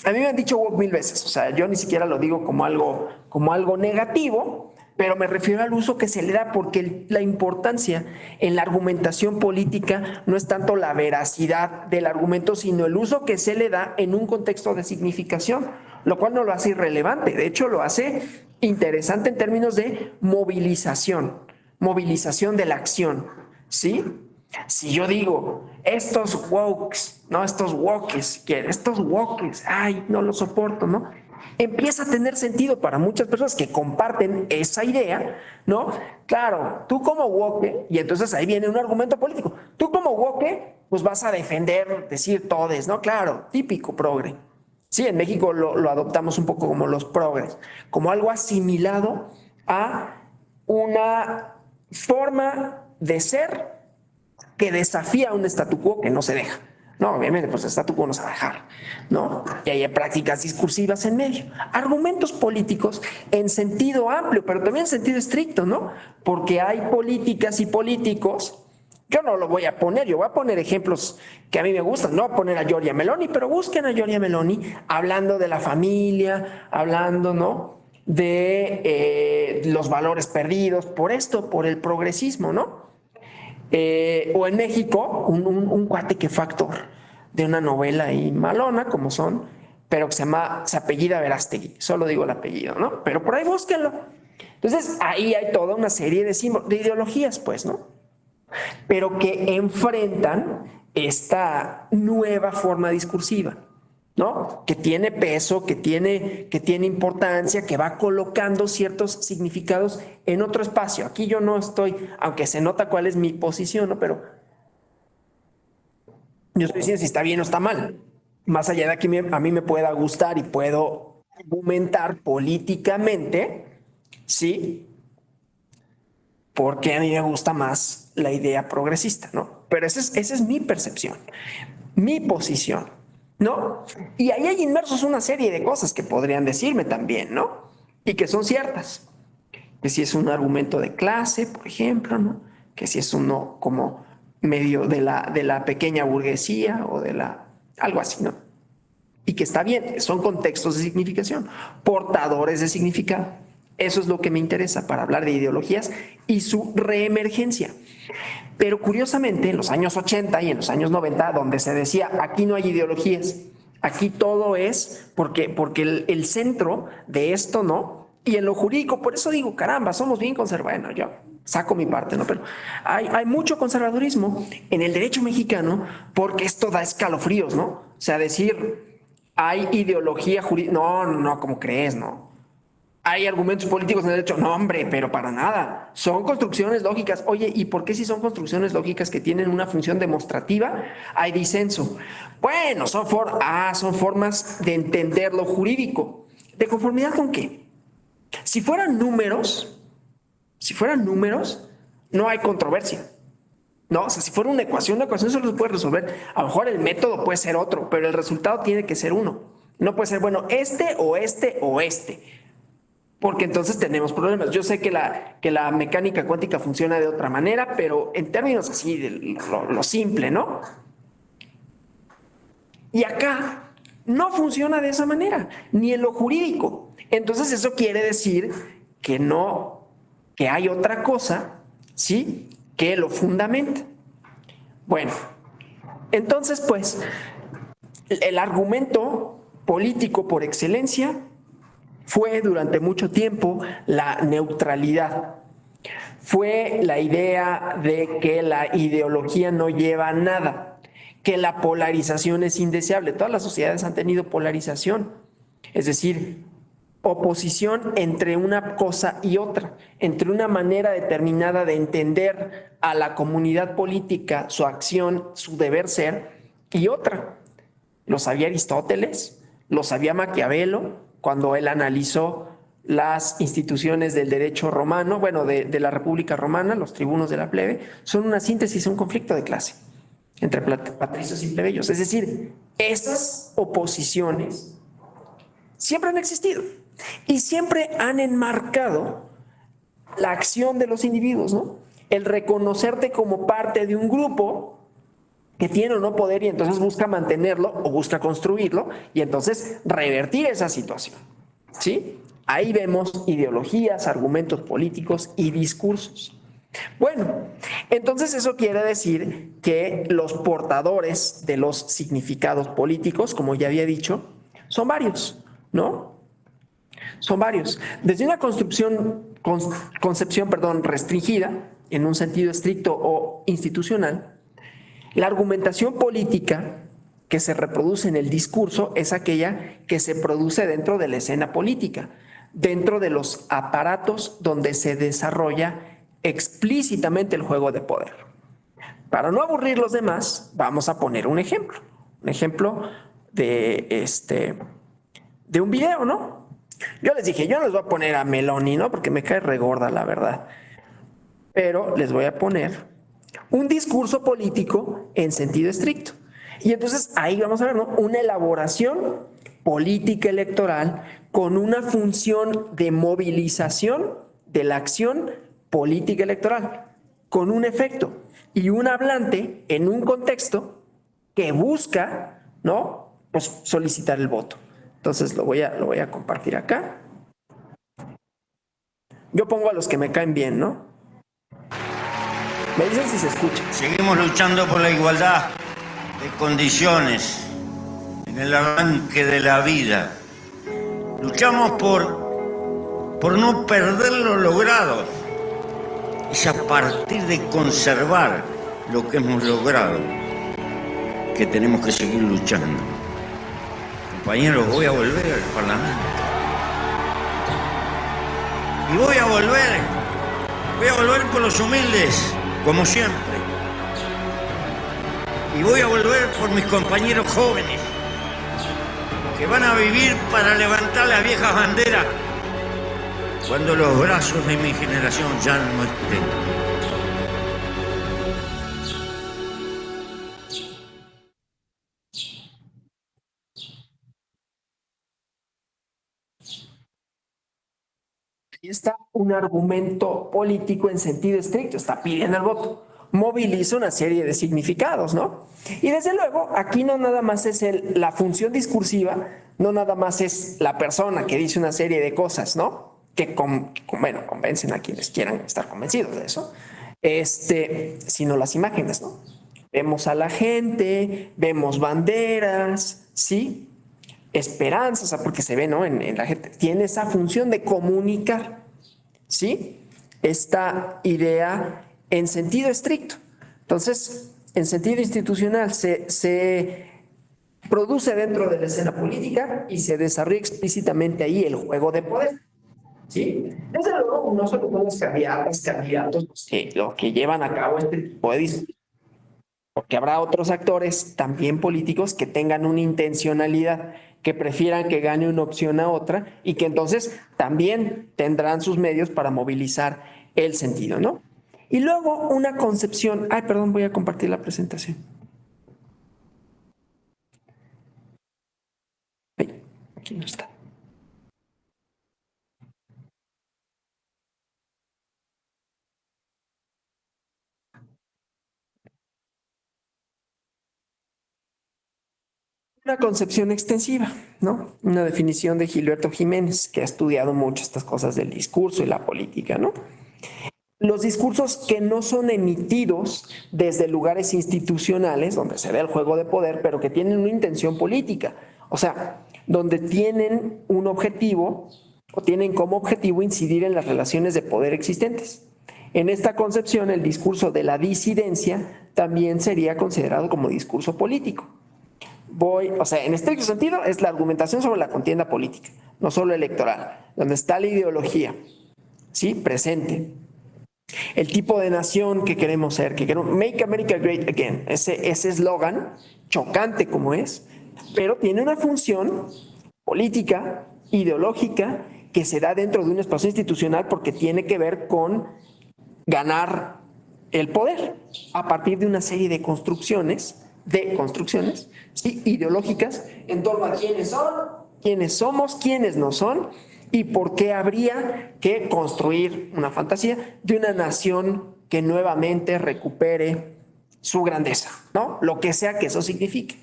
A mí me han dicho woke 1000 veces, o sea, yo ni siquiera lo digo como algo negativo, pero me refiero al uso que se le da porque la importancia en la argumentación política no es tanto la veracidad del argumento, sino el uso que se le da en un contexto de significación, lo cual no lo hace irrelevante, de hecho lo hace interesante en términos de movilización de la acción, ¿sí? Si yo digo, estos wokes, ¿no? Estos wokes, ay, no lo soporto, ¿no? Empieza a tener sentido para muchas personas que comparten esa idea, ¿no? Claro, tú como woke, y entonces ahí viene un argumento político, tú como woke, pues vas a defender, decir todes, ¿no? Claro, típico progre. Sí, en México lo adoptamos un poco como los progres, como algo asimilado a una forma de ser que desafía un statu quo que no se deja. No, obviamente, pues el statu quo no se va a dejar, ¿no? Y hay prácticas discursivas en medio. Argumentos políticos en sentido amplio, pero también en sentido estricto, ¿no? Porque hay políticas y políticos. Yo no lo voy a poner, yo voy a poner ejemplos que a mí me gustan, no voy a poner a Giorgia Meloni, pero busquen a Giorgia Meloni hablando de la familia, hablando, ¿no? De los valores perdidos, por esto, por el progresismo, ¿no? O en México, un cuate que fue actor de una novela ahí malona, como son, pero que se apellida Verástegui, solo digo el apellido, ¿no? Pero por ahí búsquenlo. Entonces, ahí hay toda una serie de ideologías, pues, ¿no? Pero que enfrentan esta nueva forma discursiva, ¿no? Que tiene peso, que tiene importancia, que va colocando ciertos significados en otro espacio. Aquí yo no estoy, aunque se nota cuál es mi posición, ¿no? Pero yo estoy diciendo si está bien o está mal. Más allá de que a mí me pueda gustar y puedo argumentar políticamente, ¿sí? Porque a mí me gusta más la idea progresista, ¿no? Pero esa es mi percepción, mi posición, ¿no? Y ahí hay inmersos una serie de cosas que podrían decirme también, ¿no? Y que son ciertas. Que si es un argumento de clase, por ejemplo, ¿no? Que si es uno como medio de la pequeña burguesía o de algo así, ¿no? Y que está bien, son contextos de significación, portadores de significado. Eso es lo que me interesa para hablar de ideologías y su reemergencia. Pero curiosamente, en los años 80 y en los años 90, donde se decía, aquí no hay ideologías, aquí todo es porque el centro de esto, ¿no? Y en lo jurídico, por eso digo, caramba, somos bien conservadores. Bueno, yo saco mi parte, ¿no? Pero hay mucho conservadurismo en el derecho mexicano porque esto da escalofríos, ¿no? O sea, decir, hay ideología jurídica, no, ¿cómo crees, no? Hay argumentos políticos en el derecho. No, hombre, pero para nada. Son construcciones lógicas. Oye, ¿y por qué si son construcciones lógicas que tienen una función demostrativa hay disenso? Bueno, son formas de entender lo jurídico. ¿De conformidad con qué? Si fueran números, no hay controversia. No, o sea, si fuera una ecuación solo se puede resolver. A lo mejor el método puede ser otro, pero el resultado tiene que ser uno. No puede ser, bueno, este o este o este. Porque entonces tenemos problemas. Yo sé que la mecánica cuántica funciona de otra manera, pero en términos así, de lo simple, ¿no? Y acá no funciona de esa manera, ni en lo jurídico. Entonces eso quiere decir que no, que hay otra cosa, ¿sí? Que lo fundamenta. Bueno, entonces pues, el argumento político por excelencia fue durante mucho tiempo la neutralidad. Fue la idea de que la ideología no lleva a nada, que la polarización es indeseable. Todas las sociedades han tenido polarización, es decir, oposición entre una cosa y otra, entre una manera determinada de entender a la comunidad política, su acción, su deber ser, y otra. Lo sabía Aristóteles, lo sabía Maquiavelo, cuando él analizó las instituciones del derecho romano, bueno, de la República Romana, los tribunos de la plebe, son una síntesis, un conflicto de clase entre patricios y plebeyos. Es decir, esas oposiciones siempre han existido y siempre han enmarcado la acción de los individuos, ¿no? El reconocerte como parte de un grupo que tiene o no poder y entonces busca mantenerlo o busca construirlo y entonces revertir esa situación, ¿sí? Ahí vemos ideologías, argumentos políticos y discursos. Bueno, entonces eso quiere decir que los portadores de los significados políticos, como ya había dicho, son varios, ¿no? Son varios. Desde una concepción restringida, en un sentido estricto o institucional, la argumentación política que se reproduce en el discurso es aquella que se produce dentro de la escena política, dentro de los aparatos donde se desarrolla explícitamente el juego de poder. Para no aburrir los demás, vamos a poner un ejemplo de un video, ¿no? Yo les dije, yo no les voy a poner a Meloni, ¿no? Porque me cae regorda, la verdad. Pero les voy a poner un discurso político en sentido estricto. Y entonces ahí vamos a ver, ¿no? Una elaboración política electoral con una función de movilización de la acción política electoral, con un efecto y un hablante en un contexto que busca, ¿no? Pues solicitar el voto. Entonces lo voy a compartir acá. Yo pongo a los que me caen bien, ¿no? Me dicen si se escucha. Seguimos luchando por la igualdad de condiciones en el arranque de la vida. Luchamos por no perder lo logrado. Es a partir de conservar lo que hemos logrado que tenemos que seguir luchando. compañeros, voy a volver al Parlamento. Y voy a volver por los humildes, como siempre. Y voy a volver por mis compañeros jóvenes, que van a vivir para levantar las viejas banderas cuando los brazos de mi generación ya no estén. Aquí está un argumento político en sentido estricto, está pidiendo el voto, moviliza una serie de significados, ¿no? Y desde luego, aquí no nada más es la función discursiva, no nada más es la persona que dice una serie de cosas, ¿no? Que convencen a quienes quieran estar convencidos de eso, sino las imágenes, ¿no? Vemos a la gente, vemos banderas, ¿sí? Esperanza, o sea, porque se ve, ¿no? En la gente, tiene esa función de comunicar, ¿sí? Esta idea en sentido estricto. Entonces, en sentido institucional, se produce dentro de la escena política y se desarrolla explícitamente ahí el juego de poder, ¿sí? Desde luego, no solo son los candidatos los que llevan a cabo este tipo de discurso, porque habrá otros actores también políticos que tengan una intencionalidad, que prefieran que gane una opción a otra y que entonces también tendrán sus medios para movilizar el sentido, ¿no? Y luego una concepción, voy a compartir la presentación. Aquí no está. Una concepción extensiva, ¿no? Una definición de Gilberto Jiménez, que ha estudiado mucho estas cosas del discurso y la política, ¿no? Los discursos que no son emitidos desde lugares institucionales, donde se ve el juego de poder, pero que tienen una intención política, o sea, donde tienen un objetivo o tienen como objetivo incidir en las relaciones de poder existentes. En esta concepción, el discurso de la disidencia también sería considerado como discurso político. En estricto sentido, es la argumentación sobre la contienda política, no solo electoral, donde está la ideología, ¿sí? Presente. El tipo de nación que queremos ser, que queremos, Make America Great Again, ese eslogan, chocante como es, pero tiene una función política, ideológica, que se da dentro de un espacio institucional porque tiene que ver con ganar el poder a partir de una serie de construcciones, ¿sí? Ideológicas en torno a quiénes son, quiénes somos, quiénes no son y por qué habría que construir una fantasía de una nación que nuevamente recupere su grandeza, ¿no? Lo que sea que eso signifique.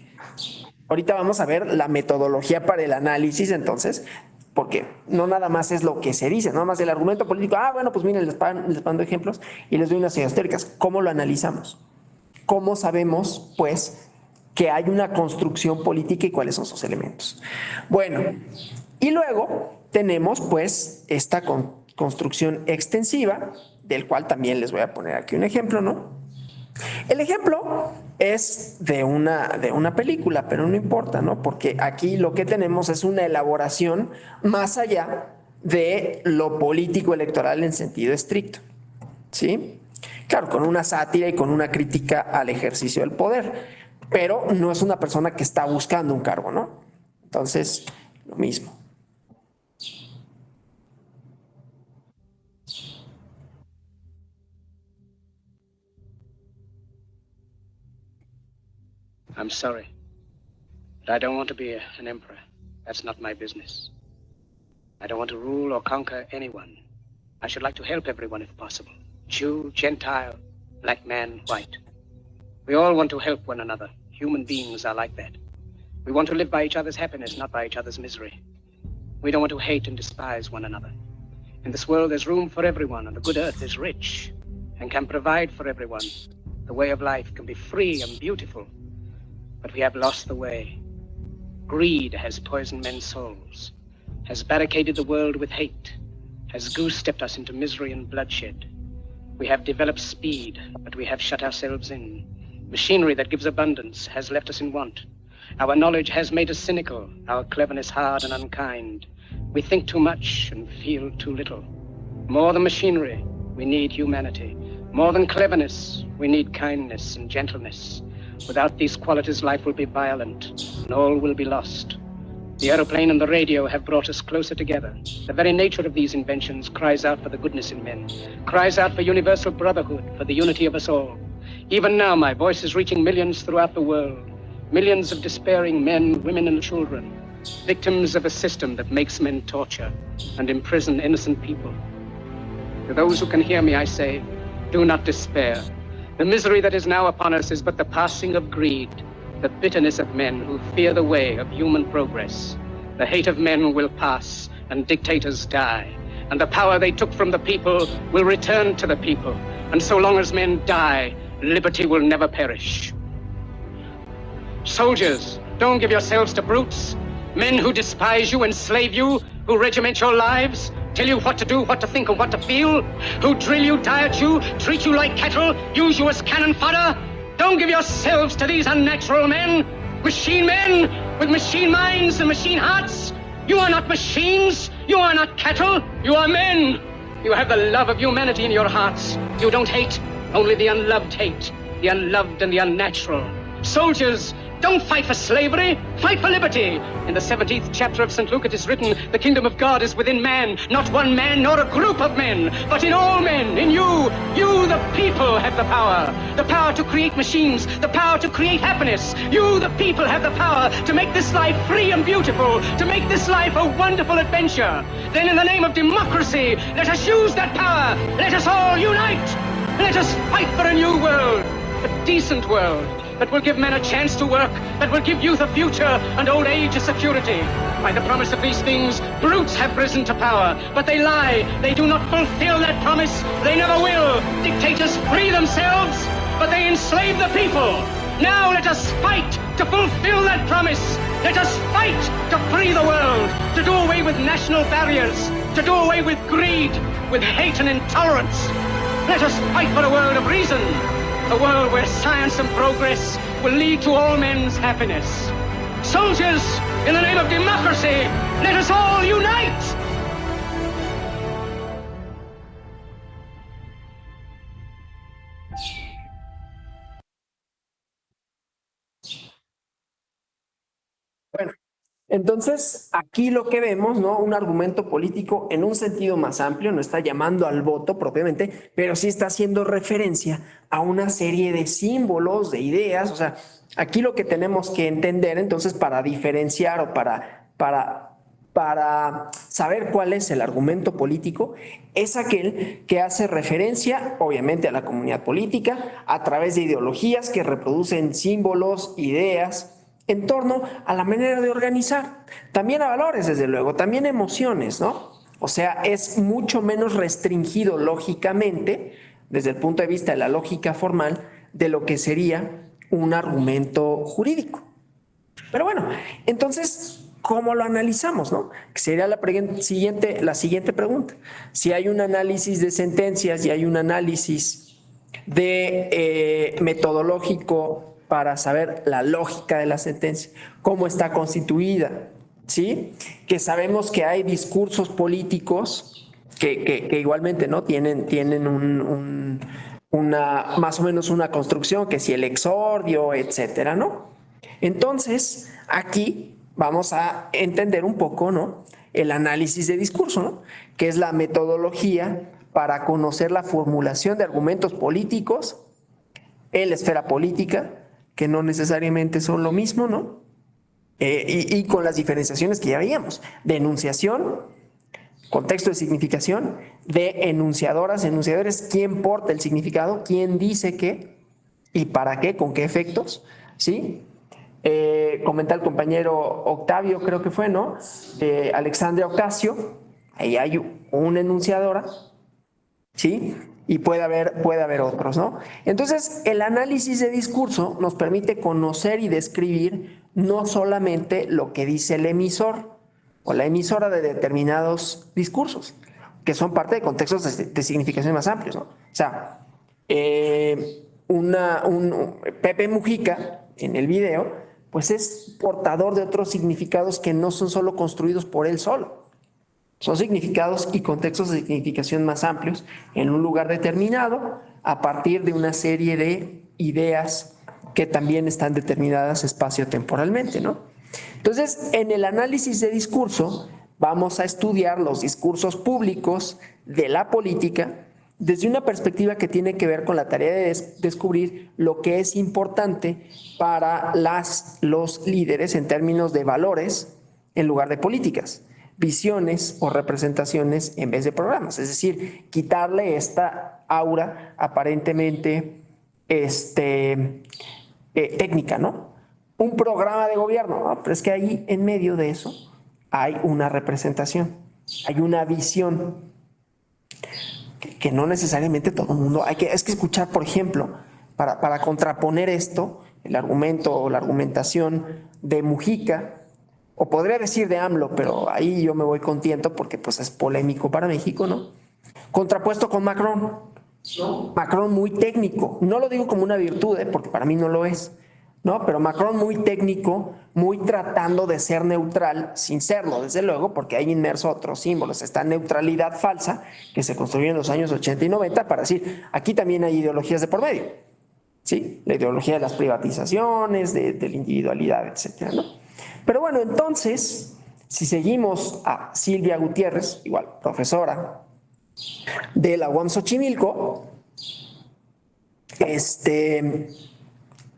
Ahorita vamos a ver la metodología para el análisis, entonces, porque no nada más es lo que se dice, no nada más el argumento político, pues miren, les mando ejemplos y les doy unas ideas teóricas. ¿Cómo lo analizamos? ¿Cómo sabemos, pues, que hay una construcción política y cuáles son sus elementos? Bueno, y luego tenemos, pues, esta construcción extensiva, del cual también les voy a poner aquí un ejemplo, ¿no? El ejemplo es de una película, pero no importa, ¿no? Porque aquí lo que tenemos es una elaboración más allá de lo político electoral en sentido estricto, ¿sí? Claro, con una sátira y con una crítica al ejercicio del poder, pero no es una persona que está buscando un cargo, ¿no? Entonces, lo mismo. I'm sorry, but I don't want to be an emperor. That's not my business. I don't want to rule or conquer anyone. I should like to help everyone if possible. Jew, Gentile, black man, white. We all want to help one another. Human beings are like that. We want to live by each other's happiness, not by each other's misery. We don't want to hate and despise one another. In this world, there's room for everyone, and the good earth is rich and can provide for everyone. The way of life can be free and beautiful, but we have lost the way. Greed has poisoned men's souls, has barricaded the world with hate, has goose-stepped us into misery and bloodshed. We have developed speed, but we have shut ourselves in. Machinery that gives abundance has left us in want. Our knowledge has made us cynical, our cleverness hard and unkind. We think too much and feel too little. More than machinery, we need humanity. More than cleverness, we need kindness and gentleness. Without these qualities, life will be violent, and all will be lost. The aeroplane and the radio have brought us closer together. The very nature of these inventions cries out for the goodness in men, cries out for universal brotherhood, for the unity of us all. Even now, my voice is reaching millions throughout the world. Millions of despairing men, women, and children, victims of a system that makes men torture and imprison innocent people. To those who can hear me, I say, do not despair. The misery that is now upon us is but the passing of greed, the bitterness of men who fear the way of human progress. The hate of men will pass and dictators die, and the power they took from the people will return to the people. And so long as men die, liberty will never perish. Soldiers, don't give yourselves to brutes, men who despise you, enslave you, who regiment your lives, tell you what to do, what to think, and what to feel, who drill you, diet you, treat you like cattle, use you as cannon fodder. Don't give yourselves to these unnatural men with machine minds and machine hearts. You are not machines, you are not cattle, you are men. You have the love of humanity in your hearts. You don't hate, only the unloved hate, the unloved and the unnatural. Soldiers, don't fight for slavery, fight for liberty. In the 17th chapter of St. Luke it is written, the kingdom of God is within man, not one man nor a group of men, but in all men, in you. You, the people, have the power to create machines, the power to create happiness. You, the people, have the power to make this life free and beautiful, to make this life a wonderful adventure. Then in the name of democracy, let us use that power. Let us all unite. Let us fight for a new world, a decent world, that will give men a chance to work, that will give youth a future and old age a security. By the promise of these things, brutes have risen to power, but they lie. They do not fulfill that promise. They never will. Dictators free themselves, but they enslave the people. Now let us fight to fulfill that promise. Let us fight to free the world, to do away with national barriers, to do away with greed, with hate and intolerance. Let us fight for a world of reason, a world where science and progress will lead to all men's happiness. Soldiers, in the name of democracy, let us all unite! Bueno, entonces aquí lo que vemos, ¿no? Un argumento político en un sentido más amplio, no está llamando al voto propiamente, pero sí está haciendo referencia a una serie de símbolos, de ideas. O sea, aquí lo que tenemos que entender entonces para diferenciar o para saber cuál es el argumento político es aquel que hace referencia obviamente a la comunidad política a través de ideologías que reproducen símbolos, ideas en torno a la manera de organizar, también a valores, desde luego, también emociones, ¿no? O sea, es mucho menos restringido lógicamente, desde el punto de vista de la lógica formal, de lo que sería un argumento jurídico. Pero bueno, entonces, ¿cómo lo analizamos, no? Sería la siguiente pregunta. Si hay un análisis de sentencias y hay un análisis de metodológico para saber la lógica de la sentencia, cómo está constituida, ¿sí? Que sabemos que hay discursos políticos que igualmente, ¿no? Tienen una más o menos una construcción, que si el exordio, etcétera, ¿no? Entonces, aquí vamos a entender un poco, ¿no? El análisis de discurso, ¿no? Que es la metodología para conocer la formulación de argumentos políticos en la esfera política, que no necesariamente son lo mismo, ¿no? Y con las diferenciaciones que ya veíamos, de enunciación, contexto de significación, de enunciadoras, enunciadores, quién porta el significado, quién dice qué y para qué, con qué efectos, ¿sí? Comenta el compañero Octavio, creo que fue, ¿no? Alexandria Ocasio, ahí hay una enunciadora, ¿sí? Y puede haber otros, ¿no? Entonces, el análisis de discurso nos permite conocer y describir no solamente lo que dice el emisor o la emisora de determinados discursos, que son parte de contextos de significación más amplios, ¿no? O sea, Pepe Mujica, en el video, pues es portador de otros significados que no son solo construidos por él solo. Son significados y contextos de significación más amplios en un lugar determinado a partir de una serie de ideas que también están determinadas espacio-temporalmente, ¿no? Entonces, en el análisis de discurso vamos a estudiar los discursos públicos de la política desde una perspectiva que tiene que ver con la tarea de descubrir lo que es importante para los líderes en términos de valores en lugar de políticas, visiones o representaciones en vez de programas. Es decir, quitarle esta aura aparentemente técnica, ¿no? Un programa de gobierno, ¿no? Pero es que ahí en medio de eso hay una representación, hay una visión que no necesariamente todo el mundo, es que escuchar, por ejemplo, para contraponer esto, el argumento o la argumentación de Mujica, o podría decir de AMLO, pero ahí yo me voy contento porque pues es polémico para México, ¿no? Contrapuesto con Macron, ¿no? Macron muy técnico, no lo digo como una virtud, porque para mí no lo es, ¿no? Pero Macron muy técnico, muy tratando de ser neutral, sin serlo, desde luego, porque hay inmerso otros símbolos, esta neutralidad falsa que se construyó en los años 80 y 90 para decir, aquí también hay ideologías de por medio, ¿sí? La ideología de las privatizaciones, de la individualidad, etcétera, ¿no? Pero bueno, entonces, si seguimos a Silvia Gutiérrez, igual, profesora de la UAM Xochimilco,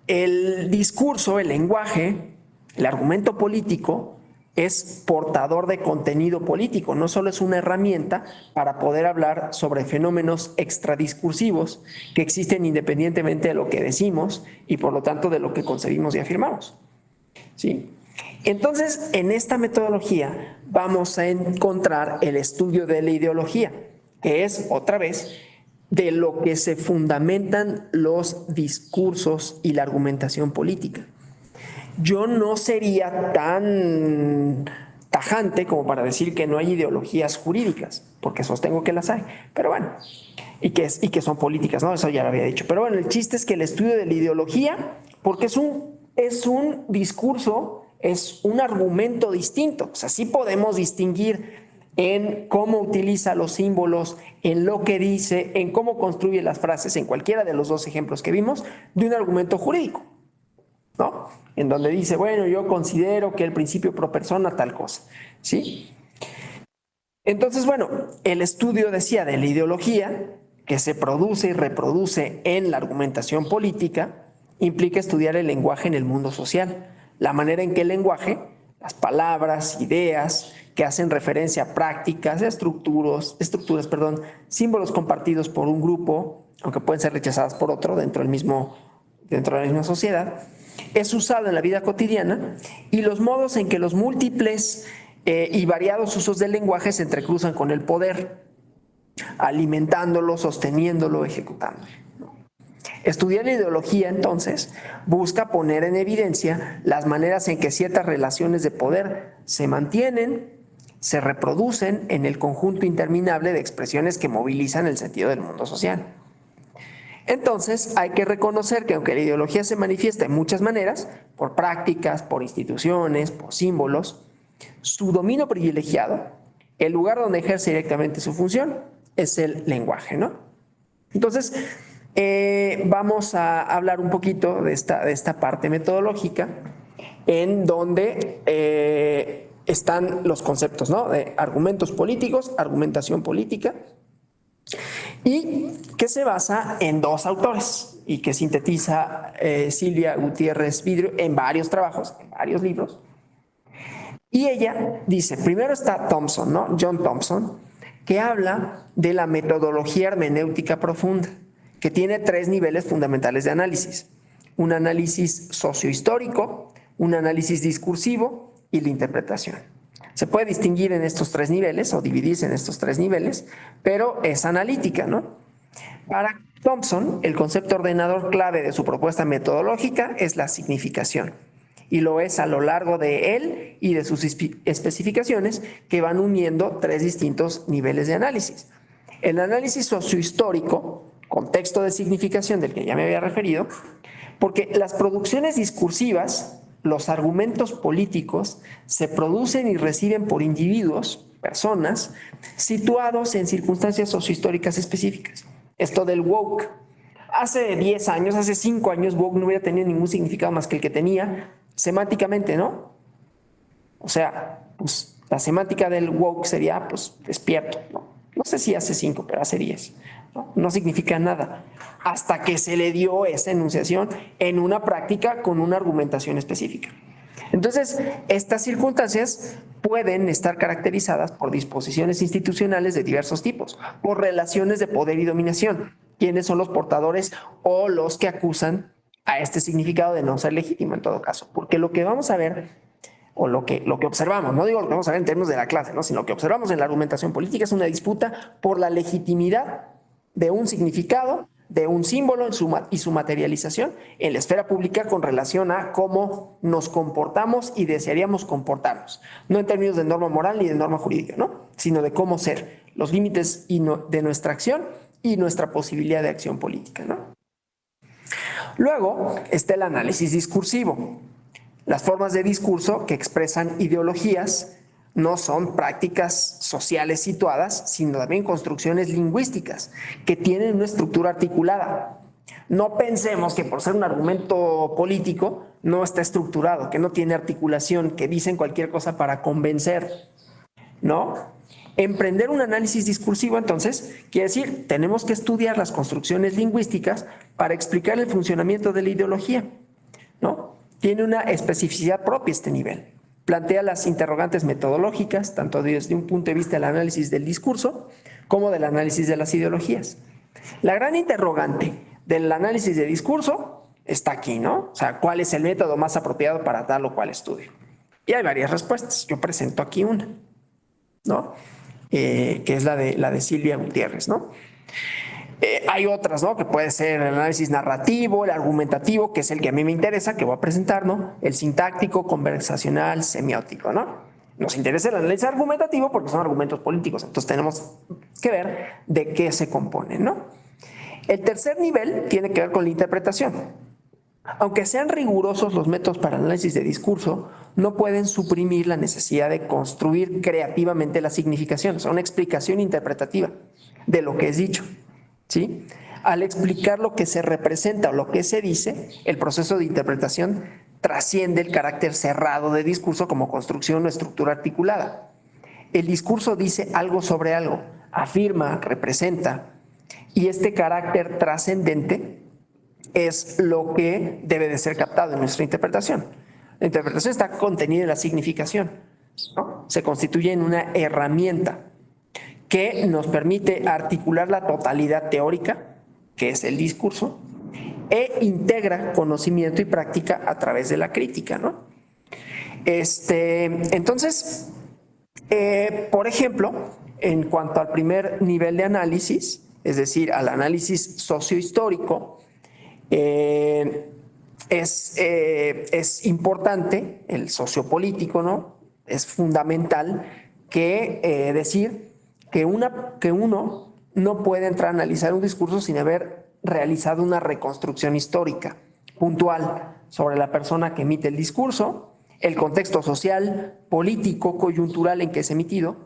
el discurso, el lenguaje, el argumento político es portador de contenido político, no solo es una herramienta para poder hablar sobre fenómenos extradiscursivos que existen independientemente de lo que decimos y por lo tanto de lo que concebimos y afirmamos, ¿sí? Entonces, en esta metodología vamos a encontrar el estudio de la ideología, que es, otra vez, de lo que se fundamentan los discursos y la argumentación política. Yo no sería tan tajante como para decir que no hay ideologías jurídicas, porque sostengo que las hay, pero bueno, y que son políticas, ¿no? Eso ya lo había dicho. Pero bueno, el chiste es que el estudio de la ideología, porque es un discurso, es un argumento distinto. O sea, sí podemos distinguir en cómo utiliza los símbolos, en lo que dice, en cómo construye las frases, en cualquiera de los dos ejemplos que vimos, de un argumento jurídico, ¿no? En donde dice, bueno, yo considero que el principio pro persona tal cosa, ¿sí? Entonces, bueno, el estudio, decía, de la ideología que se produce y reproduce en la argumentación política implica estudiar el lenguaje en el mundo social, la manera en que el lenguaje, las palabras, ideas que hacen referencia a prácticas, estructuras, símbolos compartidos por un grupo, aunque pueden ser rechazadas por otro dentro de la misma sociedad, es usado en la vida cotidiana y los modos en que los múltiples y variados usos del lenguaje se entrecruzan con el poder, alimentándolo, sosteniéndolo, ejecutándolo. Estudiar la ideología, entonces, busca poner en evidencia las maneras en que ciertas relaciones de poder se mantienen, se reproducen en el conjunto interminable de expresiones que movilizan el sentido del mundo social. Entonces, hay que reconocer que aunque la ideología se manifiesta en muchas maneras, por prácticas, por instituciones, por símbolos, su dominio privilegiado, el lugar donde ejerce directamente su función, es el lenguaje, ¿no? Entonces, vamos a hablar un poquito de esta parte metodológica en donde están los conceptos, ¿no? De argumentos políticos, argumentación política, y que se basa en dos autores y que sintetiza Silvia Gutiérrez Vidrio en varios trabajos, en varios libros. Y ella dice, primero está Thompson, ¿no? John Thompson, que habla de la metodología hermenéutica profunda, que tiene tres niveles fundamentales de análisis: un análisis sociohistórico, un análisis discursivo y la interpretación. Se puede distinguir en estos tres niveles o dividirse en estos tres niveles, pero es analítica, ¿no? Para Thompson, el concepto ordenador clave de su propuesta metodológica es la significación, y lo es a lo largo de él y de sus especificaciones, que van uniendo tres distintos niveles de análisis. El análisis sociohistórico, contexto de significación del que ya me había referido, porque las producciones discursivas los argumentos políticos se producen y reciben por individuos, personas, situados en circunstancias sociohistóricas específicas. Esto del woke. Hace 10 años, hace 5 años, woke no hubiera tenido ningún significado más que el que tenía semánticamente, ¿no? O sea, pues la semántica del woke sería, pues, despierto, ¿no? No sé si hace 5, pero hace 10. No significa nada, hasta que se le dio esa enunciación en una práctica con una argumentación específica. Entonces, estas circunstancias pueden estar caracterizadas por disposiciones institucionales de diversos tipos, por relaciones de poder y dominación. ¿Quiénes son los portadores o los que acusan a este significado de no ser legítimo en todo caso? Porque lo que vamos a ver, o lo que observamos, no digo lo que vamos a ver en términos de la clase, ¿no? Sino lo que observamos en la argumentación política es una disputa por la legitimidad de un significado, de un símbolo y su materialización en la esfera pública con relación a cómo nos comportamos y desearíamos comportarnos. No en términos de norma moral ni de norma jurídica, ¿no? Sino de cómo ser, los límites de nuestra acción y nuestra posibilidad de acción política, ¿no? Luego está el análisis discursivo. Las formas de discurso que expresan ideologías no son prácticas sociales situadas, sino también construcciones lingüísticas que tienen una estructura articulada. No pensemos que por ser un argumento político no está estructurado, que no tiene articulación, que dicen cualquier cosa para convencer, ¿no? Emprender un análisis discursivo, entonces, quiere decir, tenemos que estudiar las construcciones lingüísticas para explicar el funcionamiento de la ideología, ¿no? Tiene una especificidad propia este nivel. Plantea las interrogantes metodológicas, tanto desde un punto de vista del análisis del discurso como del análisis de las ideologías. La gran interrogante del análisis de discurso está aquí, ¿no? O sea, ¿cuál es el método más apropiado para tal o cual estudio? Y hay varias respuestas. Yo presento aquí una, ¿no? Que es la de Silvia Gutiérrez, ¿no? Hay otras, ¿no? Que puede ser el análisis narrativo, el argumentativo, que es el que a mí me interesa, que voy a presentar, ¿no? El sintáctico, conversacional, semiótico, ¿no? Nos interesa el análisis argumentativo porque son argumentos políticos, entonces tenemos que ver de qué se componen, ¿no? El tercer nivel tiene que ver con la interpretación. Aunque sean rigurosos los métodos para análisis de discurso, no pueden suprimir la necesidad de construir creativamente la significación, o sea, una explicación interpretativa de lo que es dicho, ¿sí? Al explicar lo que se representa o lo que se dice, el proceso de interpretación trasciende el carácter cerrado de discurso como construcción o estructura articulada. El discurso dice algo sobre algo, afirma, representa, y este carácter trascendente es lo que debe de ser captado en nuestra interpretación. La interpretación está contenida en la significación, ¿no? Se constituye en una herramienta que nos permite articular la totalidad teórica, que es el discurso, e integra conocimiento y práctica a través de la crítica, ¿no? Entonces, por ejemplo, en cuanto al primer nivel de análisis, es decir, al análisis sociohistórico, es importante el sociopolítico, ¿no? Es fundamental que decir que uno no puede entrar a analizar un discurso sin haber realizado una reconstrucción histórica puntual sobre la persona que emite el discurso, el contexto social, político, coyuntural en que es emitido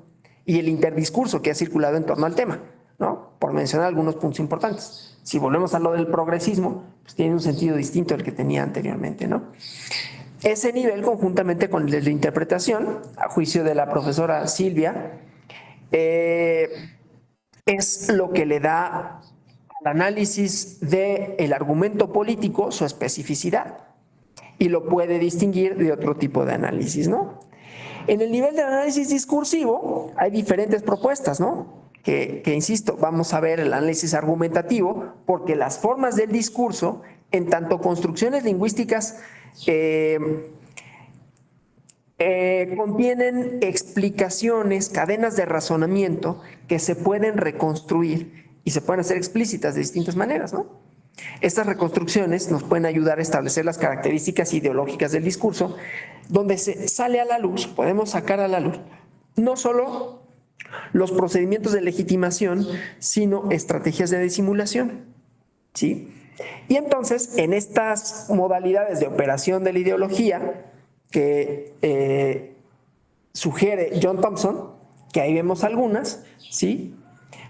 y el interdiscurso que ha circulado en torno al tema, ¿no? Por mencionar algunos puntos importantes. Si volvemos a lo del progresismo, pues tiene un sentido distinto al que tenía anteriormente, ¿no? Ese nivel, conjuntamente con el de la interpretación, a juicio de la profesora Silvia, es lo que le da al análisis del argumento político su especificidad y lo puede distinguir de otro tipo de análisis, ¿no? En el nivel de análisis discursivo hay diferentes propuestas, ¿no? Que insisto, vamos a ver el análisis argumentativo porque las formas del discurso, en tanto construcciones lingüísticas, contienen explicaciones, cadenas de razonamiento que se pueden reconstruir y se pueden hacer explícitas de distintas maneras, ¿no? Estas reconstrucciones nos pueden ayudar a establecer las características ideológicas del discurso, donde se sale a la luz, podemos sacar a la luz, no solo los procedimientos de legitimación, sino estrategias de disimulación, ¿sí? Y entonces, en estas modalidades de operación de la ideología que sugiere John Thompson, que ahí vemos algunas, ¿sí?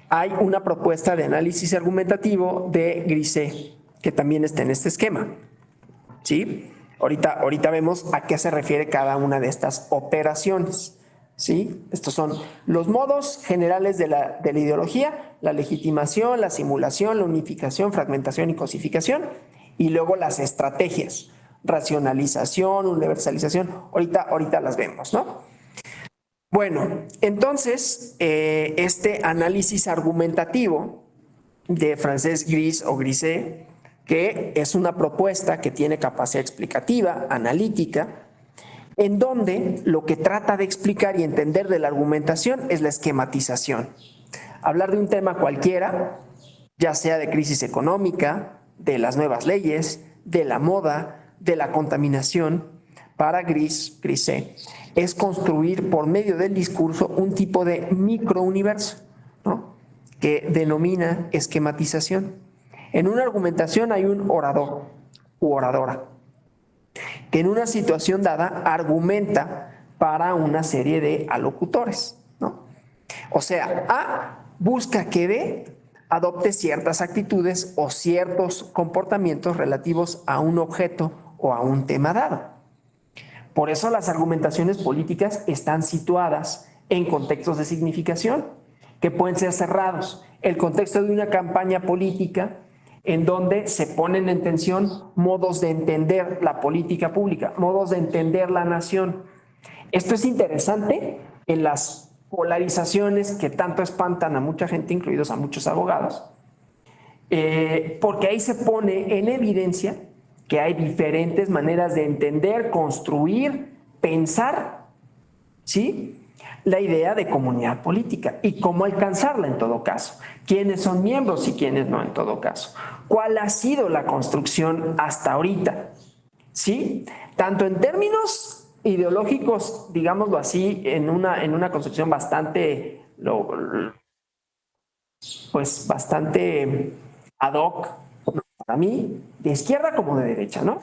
Hay una propuesta de análisis argumentativo de Grisé, que también está en este esquema, ¿sí? Ahorita vemos a qué se refiere cada una de estas operaciones, ¿sí? Estos son los modos generales de la ideología: la legitimación, la simulación, la unificación, fragmentación y cosificación, y luego las estrategias: racionalización, universalización. Ahorita las vemos, ¿no? Bueno, entonces, este análisis argumentativo de Francesc Gris o Grisé, que es una propuesta que tiene capacidad explicativa, analítica, en donde lo que trata de explicar y entender de la argumentación es la esquematización. Hablar de un tema cualquiera, ya sea de crisis económica, de las nuevas leyes, de la moda, de la contaminación, para Grisé es construir por medio del discurso un tipo de microuniverso, ¿no?, que denomina esquematización. En una argumentación hay un orador u oradora que en una situación dada argumenta para una serie de alocutores, ¿no? O sea, A busca que B adopte ciertas actitudes o ciertos comportamientos relativos a un objeto o a un tema dado. Por eso las argumentaciones políticas están situadas en contextos de significación que pueden ser cerrados. El contexto de una campaña política en donde se ponen en tensión modos de entender la política pública, modos de entender la nación. Esto es interesante en las polarizaciones que tanto espantan a mucha gente, incluidos a muchos abogados, porque ahí se pone en evidencia que hay diferentes maneras de entender, construir, pensar, ¿sí?, la idea de comunidad política y cómo alcanzarla en todo caso. ¿Quiénes son miembros y quiénes no en todo caso? ¿Cuál ha sido la construcción hasta ahorita? ¿Sí? Tanto en términos ideológicos, digámoslo así, en una construcción bastante, bastante ad hoc, para mí, de izquierda como de derecha, ¿no?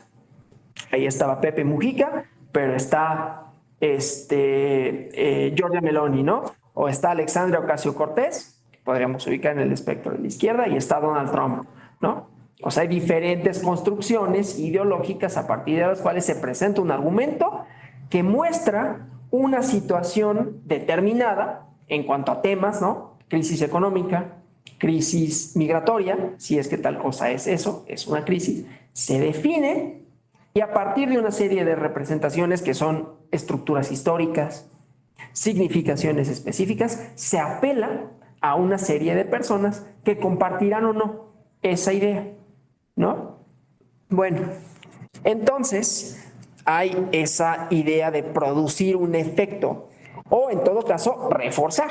Ahí estaba Pepe Mujica, pero está Giorgia Meloni, ¿no? O está Alexandria Ocasio-Cortez, que podríamos ubicar en el espectro de la izquierda, y está Donald Trump, ¿no? O sea, hay diferentes construcciones ideológicas a partir de las cuales se presenta un argumento que muestra una situación determinada en cuanto a temas, ¿no? Crisis económica, crisis migratoria, si es que tal cosa es eso, es una crisis, se define y a partir de una serie de representaciones que son estructuras históricas, significaciones específicas, se apela a una serie de personas que compartirán o no esa idea, ¿no? Bueno, entonces hay esa idea de producir un efecto o en todo caso reforzar,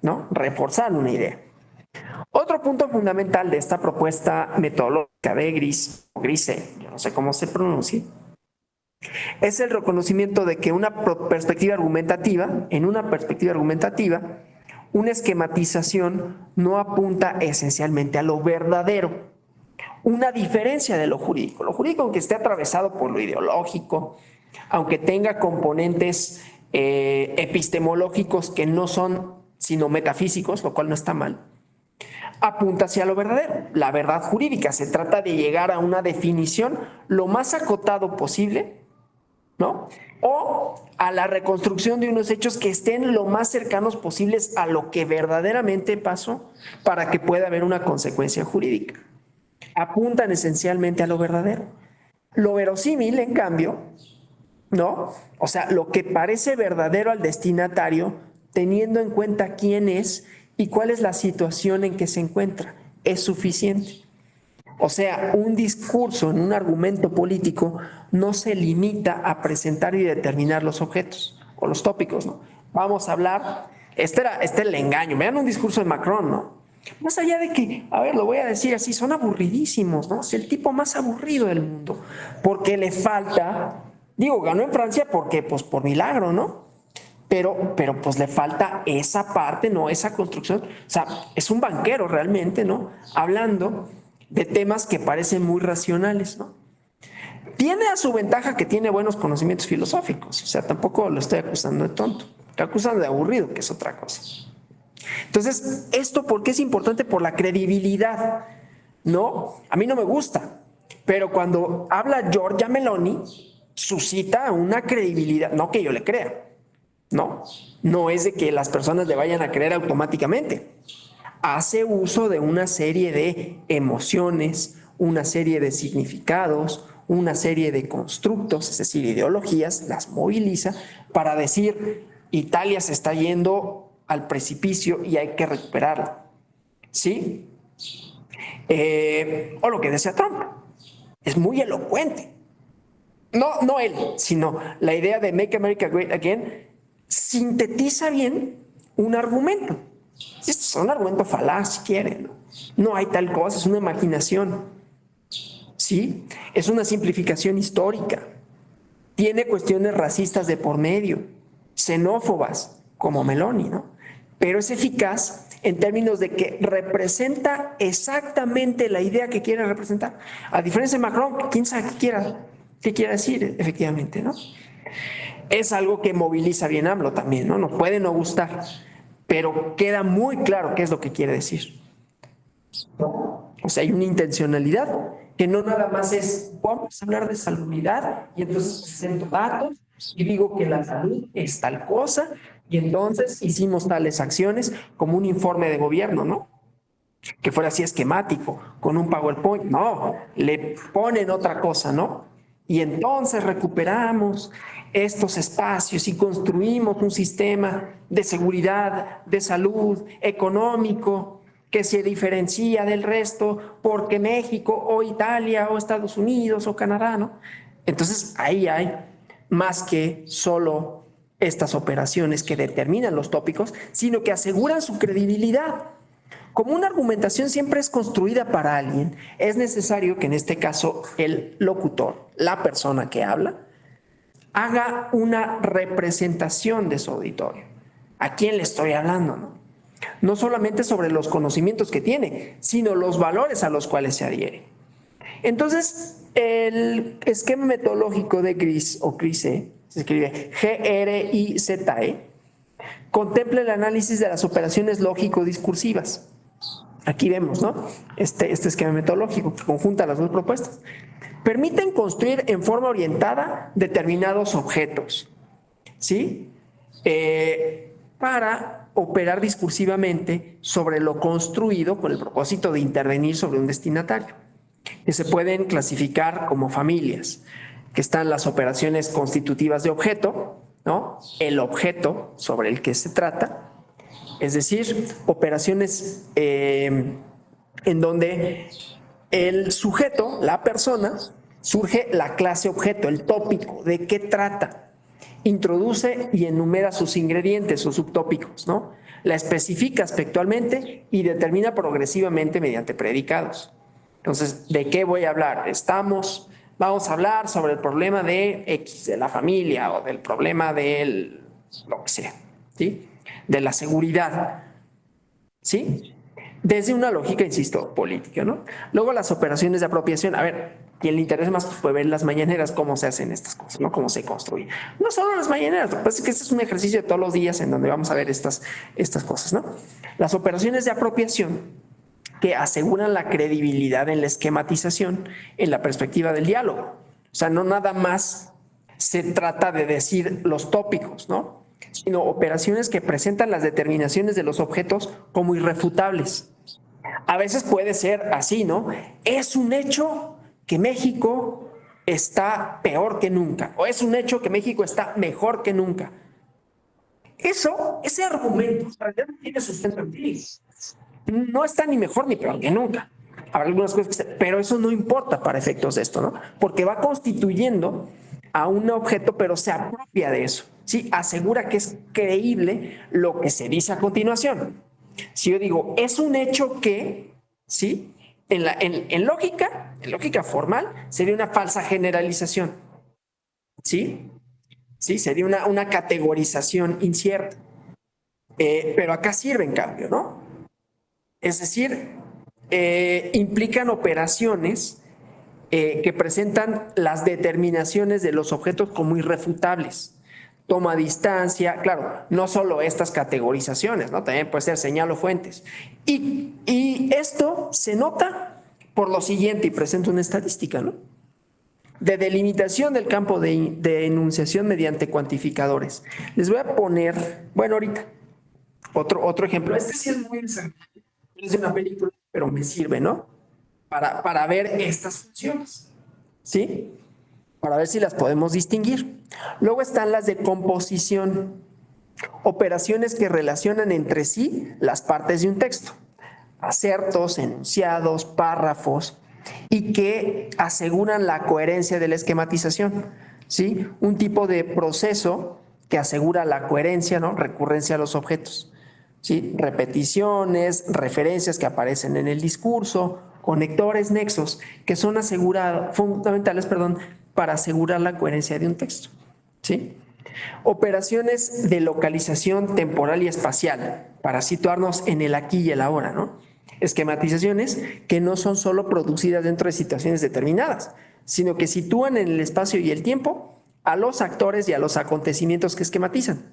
¿no? Reforzar una idea. Otro punto fundamental de esta propuesta metodológica de Grisé, yo no sé cómo se pronuncia, es el reconocimiento de que en una perspectiva argumentativa, una esquematización no apunta esencialmente a lo verdadero. Una diferencia de lo jurídico. Lo jurídico, aunque esté atravesado por lo ideológico, aunque tenga componentes epistemológicos que no son sino metafísicos, lo cual no está mal, apunta hacia lo verdadero, la verdad jurídica. Se trata de llegar a una definición lo más acotado posible, ¿no? O a la reconstrucción de unos hechos que estén lo más cercanos posibles a lo que verdaderamente pasó para que pueda haber una consecuencia jurídica. Apuntan esencialmente a lo verdadero. Lo verosímil, en cambio, ¿no? O sea, lo que parece verdadero al destinatario, teniendo en cuenta quién es y cuál es la situación en que se encuentra, es suficiente. O sea, un discurso en un argumento político no se limita a presentar y determinar los objetos o los tópicos, ¿no? Vamos a hablar, este es el engaño. Vean un discurso de Macron, ¿no? Más allá de que, a ver, lo voy a decir así, son aburridísimos, ¿no? Es el tipo más aburrido del mundo, porque le falta, digo, ganó en Francia porque, pues, por milagro, ¿no? Pero pues le falta esa parte, ¿no? Esa construcción. O sea, es un banquero realmente, ¿no? Hablando de temas que parecen muy racionales, ¿no? Tiene a su ventaja que tiene buenos conocimientos filosóficos, o sea, tampoco lo estoy acusando de tonto, estoy acusando de aburrido, que es otra cosa. Entonces, ¿esto por qué es importante? Por la credibilidad, ¿no? A mí no me gusta, pero cuando habla Giorgia Meloni, suscita una credibilidad, no que yo le crea, no es de que las personas le vayan a creer automáticamente. Hace uso de una serie de emociones, una serie de significados, una serie de constructos, es decir, ideologías, las moviliza para decir, Italia se está yendo al precipicio y hay que recuperarla, ¿sí? O lo que decía Trump, es muy elocuente. No él, sino la idea de Make America Great Again sintetiza bien un argumento. Esto es un argumento falaz, si quieren. No hay tal cosa, es una imaginación. ¿Sí? Es una simplificación histórica. Tiene cuestiones racistas de por medio, xenófobas, como Meloni, ¿no? Pero es eficaz en términos de que representa exactamente la idea que quiere representar. A diferencia de Macron, quién sabe qué quiere decir, efectivamente, ¿no? Es algo que moviliza bien AMLO también, ¿no? Nos puede no gustar, pero queda muy claro qué es lo que quiere decir. O sea, hay una intencionalidad que no nada más es, vamos a hablar de salubridad y entonces presento datos y digo que la salud es tal cosa y entonces hicimos tales acciones como un informe de gobierno, ¿no? Que fuera así esquemático, con un PowerPoint. No, le ponen otra cosa, ¿no? Y entonces recuperamos estos espacios y construimos un sistema de seguridad, de salud, económico, que se diferencia del resto porque México o Italia o Estados Unidos o Canadá, ¿no? Entonces ahí hay más que solo estas operaciones que determinan los tópicos, sino que aseguran su credibilidad. Como una argumentación siempre es construida para alguien, es necesario que en este caso el locutor, la persona que habla, haga una representación de su auditorio. ¿A quién le estoy hablando, no? No solamente sobre los conocimientos que tiene, sino los valores a los cuales se adhiere. Entonces, el esquema metodológico de Grise o Grise, se escribe Grize, contempla el análisis de las operaciones lógico-discursivas. Aquí vemos, ¿no? Este esquema metodológico que conjunta las dos propuestas. Permiten construir en forma orientada determinados objetos, ¿sí? Para operar discursivamente sobre lo construido con el propósito de intervenir sobre un destinatario, que se pueden clasificar como familias, que están las operaciones constitutivas de objeto, ¿no? El objeto sobre el que se trata, es decir, operaciones en donde el sujeto, la persona, surge la clase objeto, el tópico, ¿de qué trata? Introduce y enumera sus ingredientes o subtópicos, ¿no? La especifica aspectualmente y determina progresivamente mediante predicados. Entonces, ¿de qué voy a hablar? Vamos a hablar sobre el problema de X, de la familia o del problema del, lo que sea, ¿sí? De la seguridad, ¿sí? Desde una lógica, insisto, política, ¿no? Luego las operaciones de apropiación. A ver, quien le interesa más puede ver las mañaneras, cómo se hacen estas cosas, ¿no? Cómo se construyen. No solo las mañaneras, lo que pasa es que este es un ejercicio de todos los días en donde vamos a ver estas cosas, ¿no? Las operaciones de apropiación que aseguran la credibilidad en la esquematización, en la perspectiva del diálogo. O sea, no nada más se trata de decir los tópicos, ¿no? Sino operaciones que presentan las determinaciones de los objetos como irrefutables. A veces puede ser así, ¿no? Es un hecho que México está peor que nunca, o es un hecho que México está mejor que nunca. Ese argumento, en realidad no tiene sustento empírico. No está ni mejor ni peor que nunca. Habrá algunas cosas pero eso no importa para efectos de esto, ¿no? Porque va constituyendo a un objeto, pero se apropia de eso, ¿sí? Asegura que es creíble lo que se dice a continuación. Si yo digo, es un hecho que, ¿sí? En lógica formal, sería una falsa generalización, ¿sí? Sí, sería una categorización incierta. Pero acá sirve en cambio, ¿no? Es decir, implican operaciones que presentan las determinaciones de los objetos como irrefutables. Toma distancia, claro, no solo estas categorizaciones, ¿no? También puede ser señalo fuentes. Y esto se nota por lo siguiente, y presento una estadística, ¿no? De delimitación del campo de enunciación mediante cuantificadores. Les voy a poner, bueno, ahorita, otro ejemplo. Este sí es muy desagradable, es de una película, pero me sirve, ¿no? Para ver estas funciones, ¿sí? Para ver si las podemos distinguir. Luego están las de composición, operaciones que relacionan entre sí las partes de un texto, acertos, enunciados, párrafos, y que aseguran la coherencia de la esquematización, ¿sí? Un tipo de proceso que asegura la coherencia, ¿no? Recurrencia a los objetos, ¿sí? Repeticiones, referencias que aparecen en el discurso, conectores, nexos, que son fundamentales, para asegurar la coherencia de un texto, ¿sí? Operaciones de localización temporal y espacial, para situarnos en el aquí y el ahora, ¿no? Esquematizaciones que no son solo producidas dentro de situaciones determinadas, sino que sitúan en el espacio y el tiempo a los actores y a los acontecimientos que esquematizan.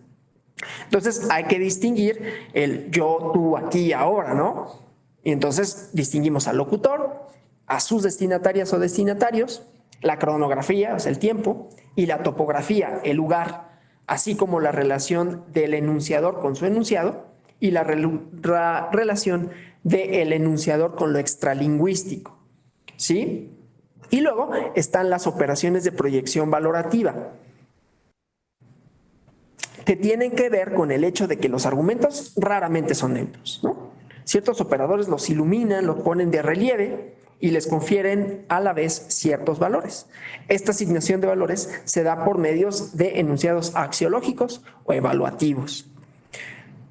Entonces hay que distinguir el yo, tú, aquí y ahora, ¿no? Y entonces distinguimos al locutor, a sus destinatarias o destinatarios, la cronografía, o sea, el tiempo, y la topografía, el lugar, así como la relación del enunciador con su enunciado y la relación del enunciador con lo extralingüístico, ¿sí? Y luego están las operaciones de proyección valorativa, que tienen que ver con el hecho de que los argumentos raramente son neutros, ¿no? Ciertos operadores los iluminan, los ponen de relieve y les confieren a la vez ciertos valores. Esta asignación de valores se da por medios de enunciados axiológicos o evaluativos.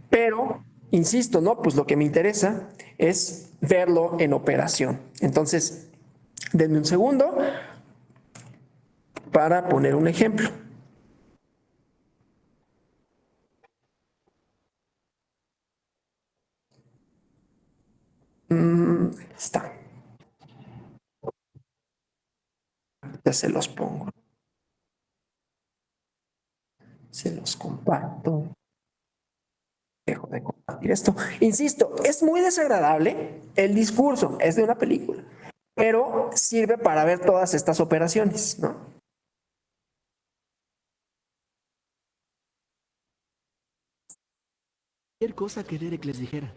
Pero, insisto, ¿no? Pues lo que me interesa es verlo en operación. Entonces, denme un segundo para poner un ejemplo. Ahí está. Ya se los pongo. Se los comparto. Dejo de compartir esto. Insisto, es muy desagradable el discurso, es de una película, pero sirve para ver todas estas operaciones, ¿no? Cualquier cosa que Derek les dijera.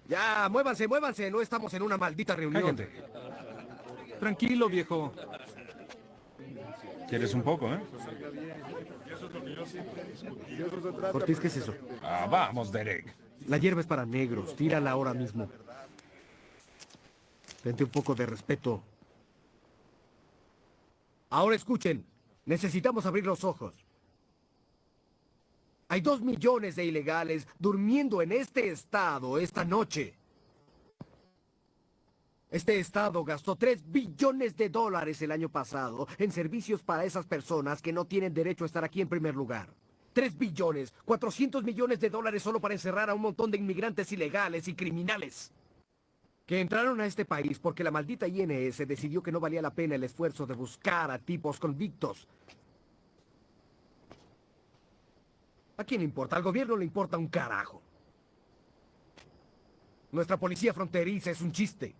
Ya, muévanse, muévanse. No estamos en una maldita reunión. Cállate. Tranquilo, viejo. ¿Quieres un poco, eh? Ortiz, ¿qué es eso? Ah, vamos, Derek. La hierba es para negros. Tírala ahora mismo. Tente un poco de respeto. Ahora escuchen. Necesitamos abrir los ojos. Hay 2 millones de ilegales durmiendo en este estado esta noche. Este estado gastó $3 billones el año pasado en servicios para esas personas que no tienen derecho a estar aquí en primer lugar. 3 billones, $400 millones solo para encerrar a un montón de inmigrantes ilegales y criminales que entraron a este país porque la maldita INS decidió que no valía la pena el esfuerzo de buscar a tipos convictos. ¿A quién le importa? Al gobierno le importa un carajo. Nuestra policía fronteriza es un chiste.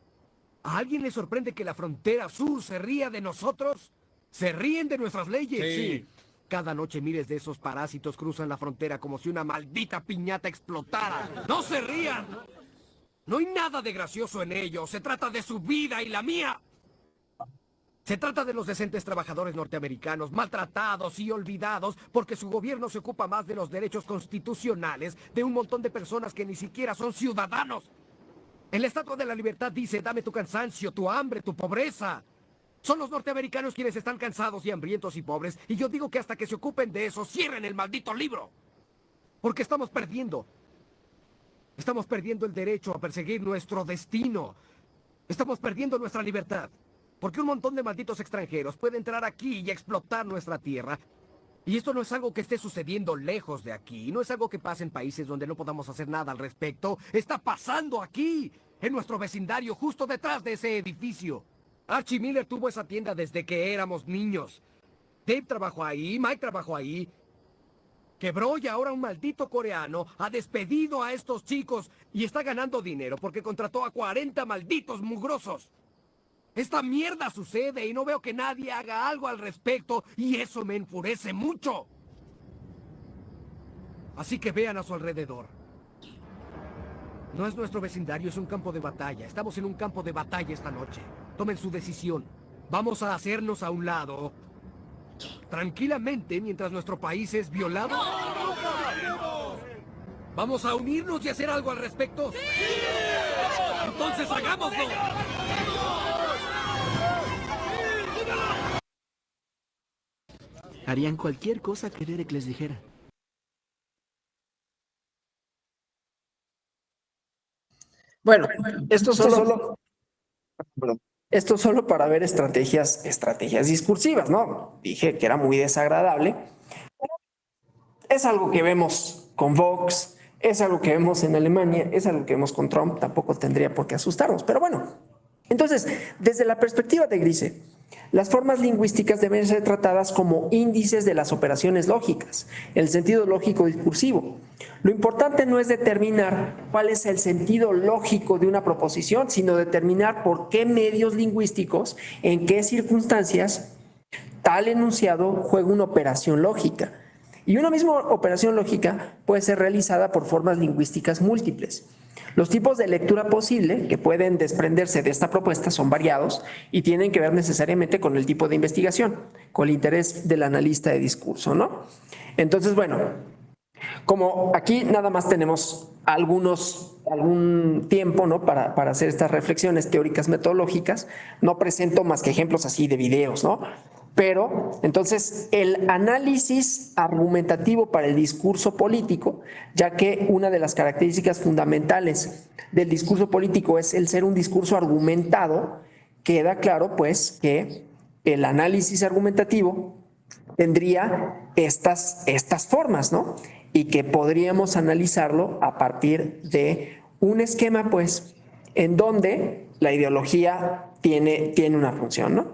¿A alguien le sorprende que la frontera sur se ría de nosotros? ¿Se ríen de nuestras leyes? Sí. Cada noche miles de esos parásitos cruzan la frontera como si una maldita piñata explotara. ¡No se rían! No hay nada de gracioso en ello. Se trata de su vida y la mía. Se trata de los decentes trabajadores norteamericanos, maltratados y olvidados porque su gobierno se ocupa más de los derechos constitucionales de un montón de personas que ni siquiera son ciudadanos. En la Estatua de la Libertad dice, dame tu cansancio, tu hambre, tu pobreza. Son los norteamericanos quienes están cansados y hambrientos y pobres, y yo digo que hasta que se ocupen de eso, cierren el maldito libro. Porque estamos perdiendo. Estamos perdiendo el derecho a perseguir nuestro destino. Estamos perdiendo nuestra libertad. Porque un montón de malditos extranjeros puede entrar aquí y explotar nuestra tierra. Y esto no es algo que esté sucediendo lejos de aquí. No es algo que pase en países donde no podamos hacer nada al respecto. ¡Está pasando aquí! en nuestro vecindario, justo detrás de ese edificio. Archie Miller tuvo esa tienda desde que éramos niños. Dave trabajó ahí, Mike trabajó ahí. Quebró y ahora un maldito coreano ha despedido a estos chicos y está ganando dinero porque contrató a 40 malditos mugrosos. Esta mierda sucede y no veo que nadie haga algo al respecto y eso me enfurece mucho. Así que vean a su alrededor. No es nuestro vecindario, es un campo de batalla. Estamos en un campo de batalla esta noche. Tomen su decisión. Vamos a hacernos a un lado tranquilamente mientras nuestro país es violado. ¿Vamos a unirnos y hacer algo al respecto? ¡Sí! Entonces hagámoslo. Harían cualquier cosa que Derek les dijera. Bueno, esto solo para ver estrategias discursivas, ¿no? Dije que era muy desagradable. Es algo que vemos con Vox, es algo que vemos en Alemania, es algo que vemos con Trump, tampoco tendría por qué asustarnos, pero bueno. Entonces, desde la perspectiva de Grise, las formas lingüísticas deben ser tratadas como índices de las operaciones lógicas, el sentido lógico discursivo. Lo importante no es determinar cuál es el sentido lógico de una proposición, sino determinar por qué medios lingüísticos, en qué circunstancias, tal enunciado juega una operación lógica. Y una misma operación lógica puede ser realizada por formas lingüísticas múltiples. Los tipos de lectura posible que pueden desprenderse de esta propuesta son variados y tienen que ver necesariamente con el tipo de investigación, con el interés del analista de discurso, ¿no? Entonces, bueno, como aquí nada más tenemos algún tiempo, ¿no? para hacer estas reflexiones teóricas metodológicas, no presento más que ejemplos así de videos, ¿no? Pero, entonces, el análisis argumentativo para el discurso político, ya que una de las características fundamentales del discurso político es el ser un discurso argumentado, queda claro, pues, que el análisis argumentativo tendría estas formas, ¿no? Y que podríamos analizarlo a partir de un esquema, pues, en donde la ideología tiene una función, ¿no?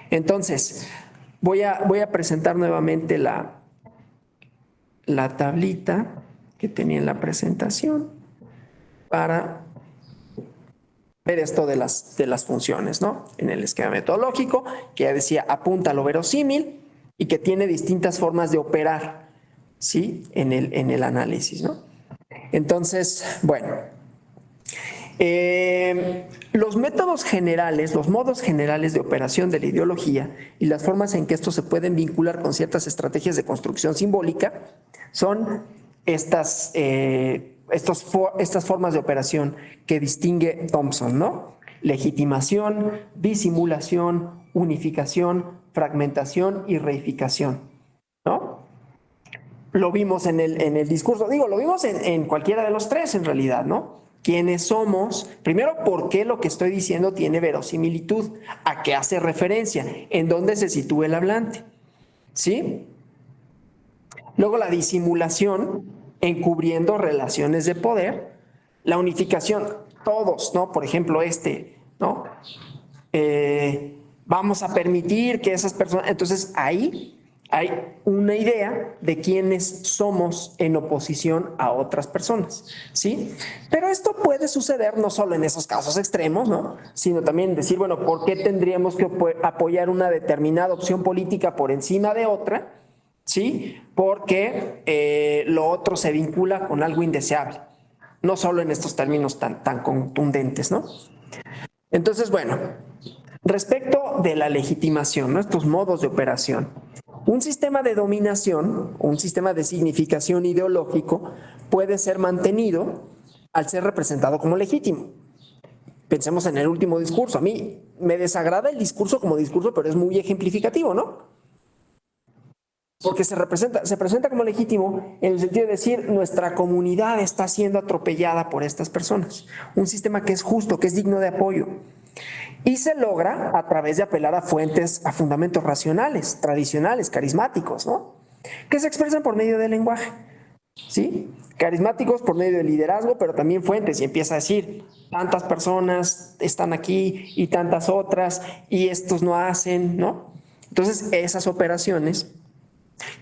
Entonces, voy a presentar nuevamente la tablita que tenía en la presentación para ver esto de las funciones, ¿no? En el esquema metodológico, que ya decía apunta a lo verosímil y que tiene distintas formas de operar, ¿sí? En el análisis, ¿no? Entonces, bueno, los métodos generales, los modos generales de operación de la ideología y las formas en que estos se pueden vincular con ciertas estrategias de construcción simbólica son estas formas de operación que distingue Thompson, ¿no? Legitimación, disimulación, unificación, fragmentación y reificación, ¿no? Lo vimos en el discurso, lo vimos en cualquiera de los tres en realidad, ¿no? ¿Quiénes somos? Primero, ¿por qué lo que estoy diciendo tiene verosimilitud? ¿A qué hace referencia? ¿En dónde se sitúa el hablante? ¿Sí? Luego la disimulación, encubriendo relaciones de poder. La unificación, todos, ¿no? Por ejemplo, ¿no? Vamos a permitir que esas personas... Entonces, ahí hay una idea de quiénes somos en oposición a otras personas, ¿sí? Pero esto puede suceder no solo en esos casos extremos, ¿no? Sino también decir, bueno, ¿por qué tendríamos que apoyar una determinada opción política por encima de otra? ¿Sí? Porque lo otro se vincula con algo indeseable. No solo en estos términos tan contundentes, ¿no? Entonces, bueno, respecto de la legitimación, ¿no? Estos modos de operación. Un sistema de dominación, un sistema de significación ideológico puede ser mantenido al ser representado como legítimo. Pensemos en el último discurso. A mí me desagrada el discurso como discurso, pero es muy ejemplificativo, ¿no? Porque se presenta como legítimo en el sentido de decir nuestra comunidad está siendo atropellada por estas personas. Un sistema que es justo, que es digno de apoyo. Y se logra a través de apelar a fuentes, a fundamentos racionales, tradicionales, carismáticos, ¿no? Que se expresan por medio del lenguaje. ¿sí? Carismáticos por medio del liderazgo, pero también fuentes, y empieza a decir, tantas personas están aquí y tantas otras, y estos no hacen, ¿no? Entonces, esas operaciones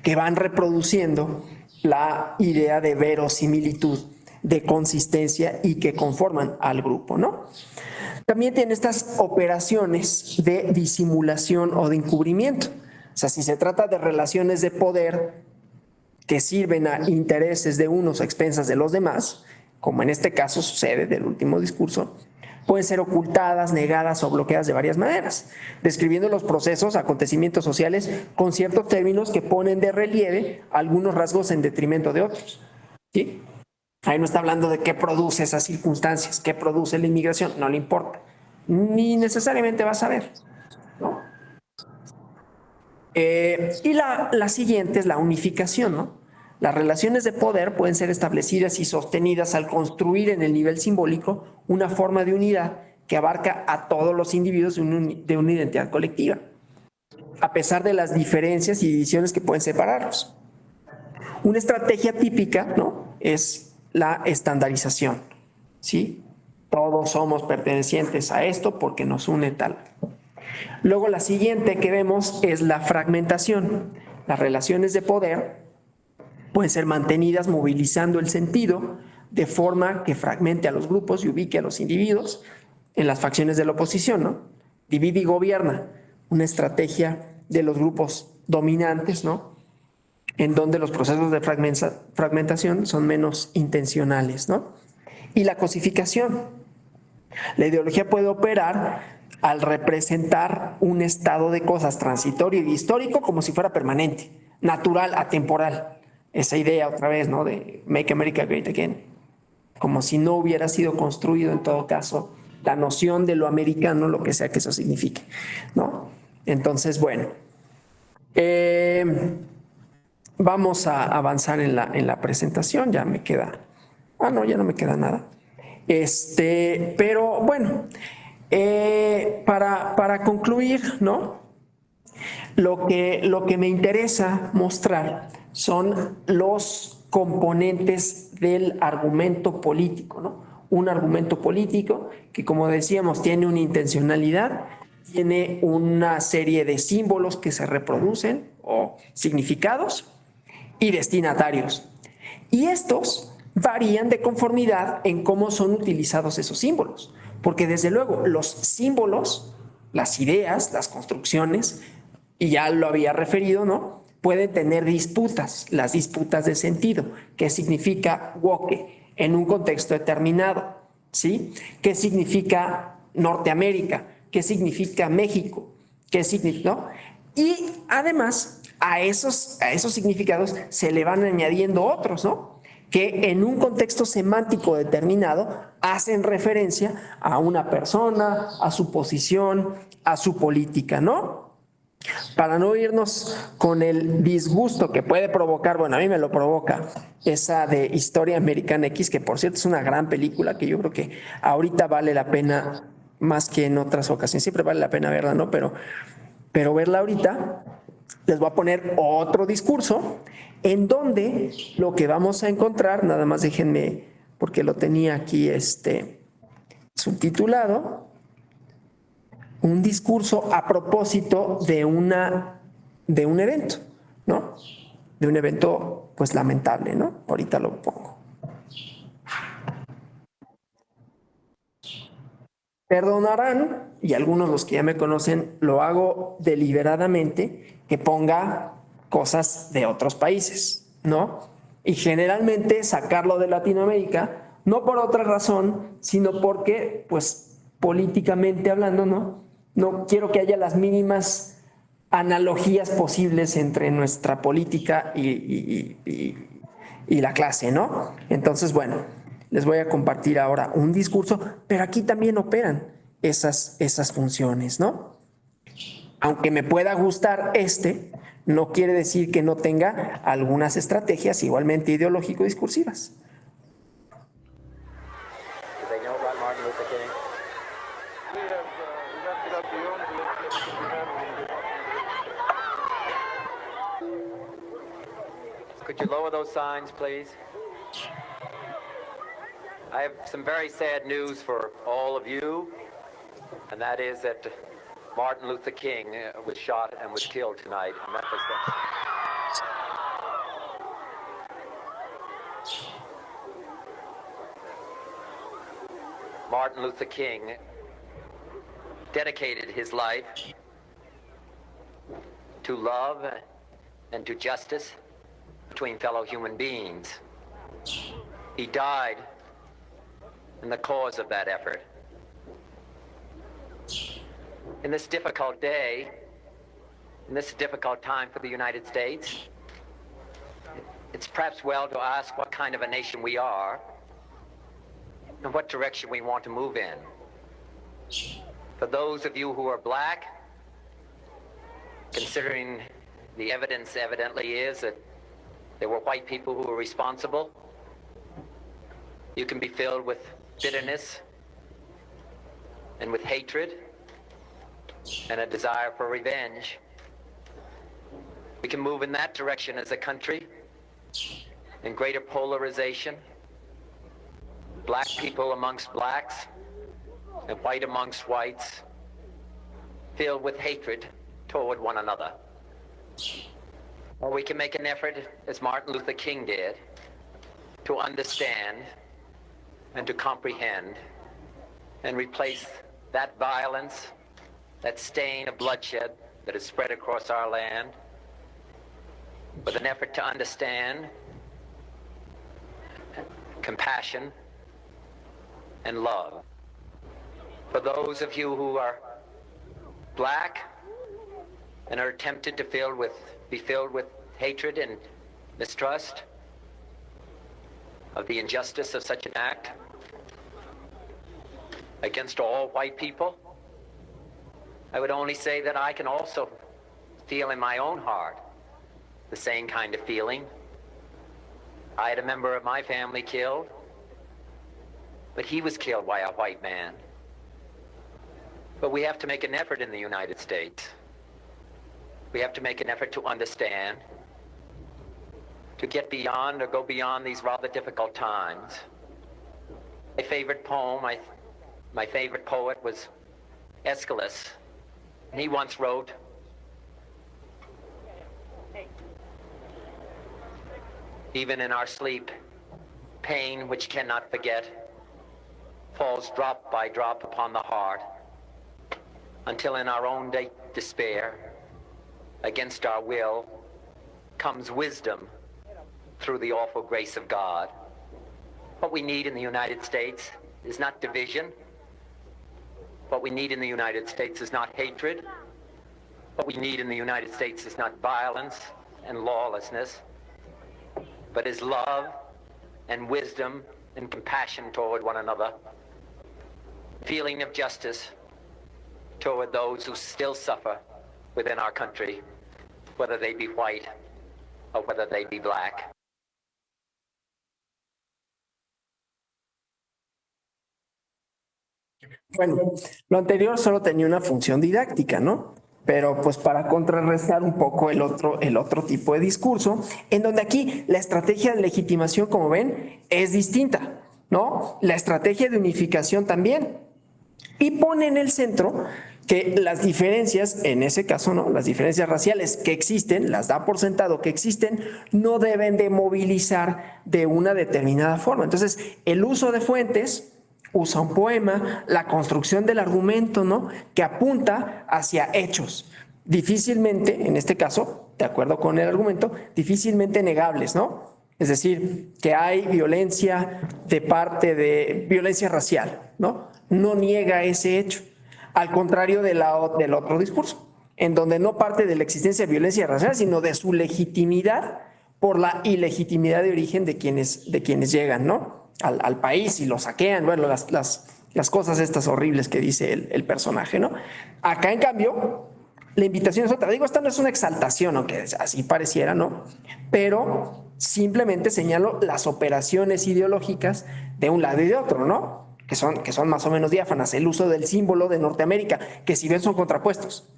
que van reproduciendo la idea de verosimilitud, de consistencia y que conforman al grupo, ¿no? También tiene estas operaciones de disimulación o de encubrimiento. O sea, si se trata de relaciones de poder que sirven a intereses de unos a expensas de los demás, como en este caso sucede del último discurso, pueden ser ocultadas, negadas o bloqueadas de varias maneras, describiendo los procesos, acontecimientos sociales con ciertos términos que ponen de relieve algunos rasgos en detrimento de otros. ¿Sí? Ahí no está hablando de qué produce esas circunstancias, qué produce la inmigración, no le importa, ni necesariamente va a saber, ¿no? Y la siguiente es la unificación, ¿no? Las relaciones de poder pueden ser establecidas y sostenidas al construir en el nivel simbólico una forma de unidad que abarca a todos los individuos de una identidad colectiva, a pesar de las diferencias y divisiones que pueden separarlos. Una estrategia típica, ¿no?, es la estandarización, ¿sí? Todos somos pertenecientes a esto porque nos une tal. Luego la siguiente que vemos es la fragmentación. Las relaciones de poder pueden ser mantenidas movilizando el sentido de forma que fragmente a los grupos y ubique a los individuos en las facciones de la oposición, ¿no? Divide y gobierna, una estrategia de los grupos dominantes, ¿no?, en donde los procesos de fragmentación son menos intencionales, ¿no? Y la cosificación. La ideología puede operar al representar un estado de cosas transitorio y histórico como si fuera permanente, natural, atemporal. Esa idea otra vez, ¿no?, de Make America Great Again, como si no hubiera sido construido en todo caso la noción de lo americano, lo que sea que eso signifique, ¿no? Entonces, bueno, vamos a avanzar en la presentación. Ya me queda, no, ya no me queda nada. Pero bueno, para concluir, ¿no?, lo que me interesa mostrar son los componentes del argumento político, ¿no? Un argumento político que, como decíamos, tiene una intencionalidad, tiene una serie de símbolos que se reproducen o significados y destinatarios. Y estos varían de conformidad en cómo son utilizados esos símbolos, porque desde luego los símbolos, las ideas, las construcciones, y ya lo había referido, ¿no?, pueden tener disputas, las disputas de sentido. ¿Qué significa woke en un contexto determinado? ¿Sí? ¿Qué significa Norteamérica? ¿Qué significa México? ¿Qué significa, no? Y además a esos significados se le van añadiendo otros, ¿no?, que en un contexto semántico determinado hacen referencia a una persona, a su posición, a su política, ¿no? Para no irnos con el disgusto que puede provocar, bueno, a mí me lo provoca, esa de Historia Americana X, que por cierto es una gran película que yo creo que ahorita vale la pena más que en otras ocasiones, siempre vale la pena verla, ¿no? Pero verla ahorita, les voy a poner otro discurso en donde lo que vamos a encontrar, nada más déjenme, porque lo tenía aquí subtitulado, un discurso a propósito de un evento, ¿no? De un evento, pues, lamentable, ¿no? Ahorita lo pongo. Perdonarán, y algunos los que ya me conocen, lo hago deliberadamente, que ponga cosas de otros países, ¿no? Y generalmente sacarlo de Latinoamérica, no por otra razón, sino porque, pues, políticamente hablando, no quiero que haya las mínimas analogías posibles entre nuestra política y la clase, ¿no? Entonces, bueno, les voy a compartir ahora un discurso, pero aquí también operan esas funciones, ¿no? Aunque me pueda gustar no quiere decir que no tenga algunas estrategias igualmente ideológico-discursivas. Could you lower those signs, please? I have some very sad news for all of you, and that is that Martin Luther King was shot and was killed tonight in Memphis. Martin Luther King dedicated his life to love and to justice between fellow human beings. He died in the cause of that effort. In this difficult day, in this difficult time for the United States, it's perhaps well to ask what kind of a nation we are and what direction we want to move in. For those of you who are black, considering the evidence evidently is that there were white people who were responsible, you can be filled with bitterness and with hatred and a desire for revenge. We can move in that direction as a country, in greater polarization, black people amongst blacks and white amongst whites, filled with hatred toward one another. Or we can make an effort, as Martin Luther King did, to understand and to comprehend and replace that violence, that stain of bloodshed that is spread across our land, with an effort to understand, compassion, and love. For those of you who are black and are tempted to be filled with hatred and mistrust of the injustice of such an act against all white people, I would only say that I can also feel in my own heart the same kind of feeling. I had a member of my family killed, but he was killed by a white man. But we have to make an effort in the United States. We have to make an effort to understand, to get beyond or go beyond these rather difficult times. My favorite poem, my favorite poet was Aeschylus. And he once wrote, "Even in our sleep, pain which cannot forget falls drop by drop upon the heart, until in our own despair, against our will, comes wisdom through the awful grace of God." What we need in the United States is not division. What we need in the United States is not hatred. What we need in the United States is not violence and lawlessness, but is love and wisdom and compassion toward one another, feeling of justice toward those who still suffer within our country, whether they be white or whether they be black. Bueno, lo anterior solo tenía una función didáctica, ¿no? Pero pues para contrarrestar un poco el otro tipo de discurso, en donde aquí la estrategia de legitimación, como ven, es distinta, ¿no? La estrategia de unificación también. Y pone en el centro que las diferencias, en ese caso, ¿no? Las diferencias raciales que existen, las da por sentado que existen, no deben de movilizar de una determinada forma. Entonces, el uso de fuentes usa un poema, la construcción del argumento, ¿no? Que apunta hacia hechos, difícilmente, en este caso, de acuerdo con el argumento, difícilmente negables, ¿no? Es decir, que hay violencia de parte de violencia racial, ¿no? No niega ese hecho, al contrario del otro discurso, en donde no parte de la existencia de violencia racial, sino de su legitimidad por la ilegitimidad de origen de quienes llegan, ¿no? Al país y lo saquean, bueno, las cosas estas horribles que dice el personaje, ¿no? Acá, en cambio, la invitación es otra. Digo, esta no es una exaltación, aunque así pareciera, ¿no? Pero simplemente señalo las operaciones ideológicas de un lado y de otro, ¿no? Que son más o menos diáfanas. El uso del símbolo de Norteamérica, que si bien son contrapuestos.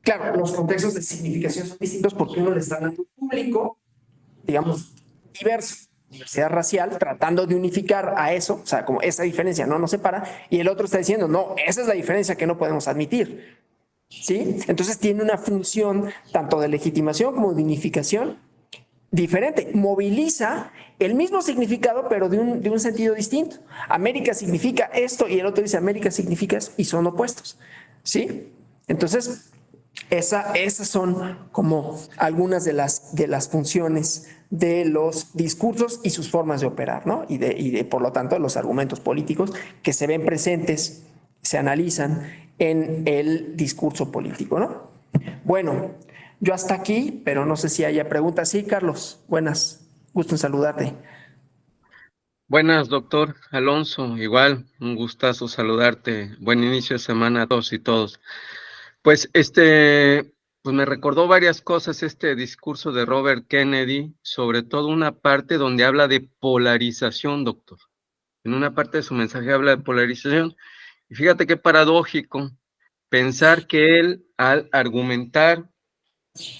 Claro, los contextos de significación son distintos porque uno le está dando un público, digamos, diverso, diversidad racial, tratando de unificar a eso, o sea, como esa diferencia no nos separa, y el otro está diciendo, no, esa es la diferencia que no podemos admitir, ¿sí? Entonces tiene una función tanto de legitimación como de unificación diferente, moviliza el mismo significado, pero de un sentido distinto. América significa esto y el otro dice América significa eso, y son opuestos, ¿sí? Entonces, esas son como algunas de las funciones de los discursos y sus formas de operar, ¿no? Y por lo tanto, los argumentos políticos que se ven presentes, se analizan en el discurso político, ¿no? Bueno, yo hasta aquí, pero no sé si haya preguntas. Sí, Carlos, buenas, gusto en saludarte. Buenas, doctor Alonso. Igual, un gustazo saludarte. Buen inicio de semana a todos y todos. Pues pues me recordó varias cosas este discurso de Robert Kennedy, sobre todo una parte donde habla de polarización, doctor. En una parte de su mensaje habla de polarización. Y fíjate qué paradójico pensar que él, al argumentar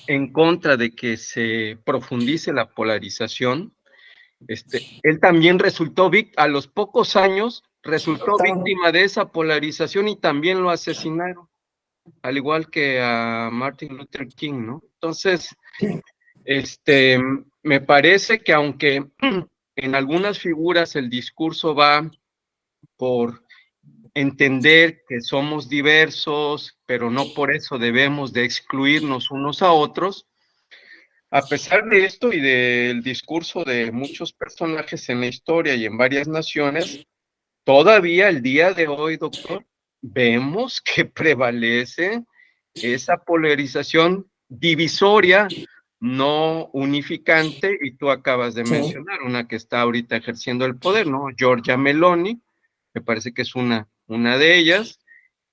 en contra de que se profundice la polarización, él también a los pocos años, resultó víctima de esa polarización y también lo asesinaron, al igual que a Martin Luther King, ¿no? Entonces, me parece que aunque en algunas figuras el discurso va por entender que somos diversos, pero no por eso debemos de excluirnos unos a otros, a pesar de esto y del discurso de muchos personajes en la historia y en varias naciones, todavía el día de hoy, doctor, vemos que prevalece esa polarización divisoria, no unificante, y tú acabas de mencionar una que está ahorita ejerciendo el poder, ¿no? Giorgia Meloni, me parece que es una de ellas,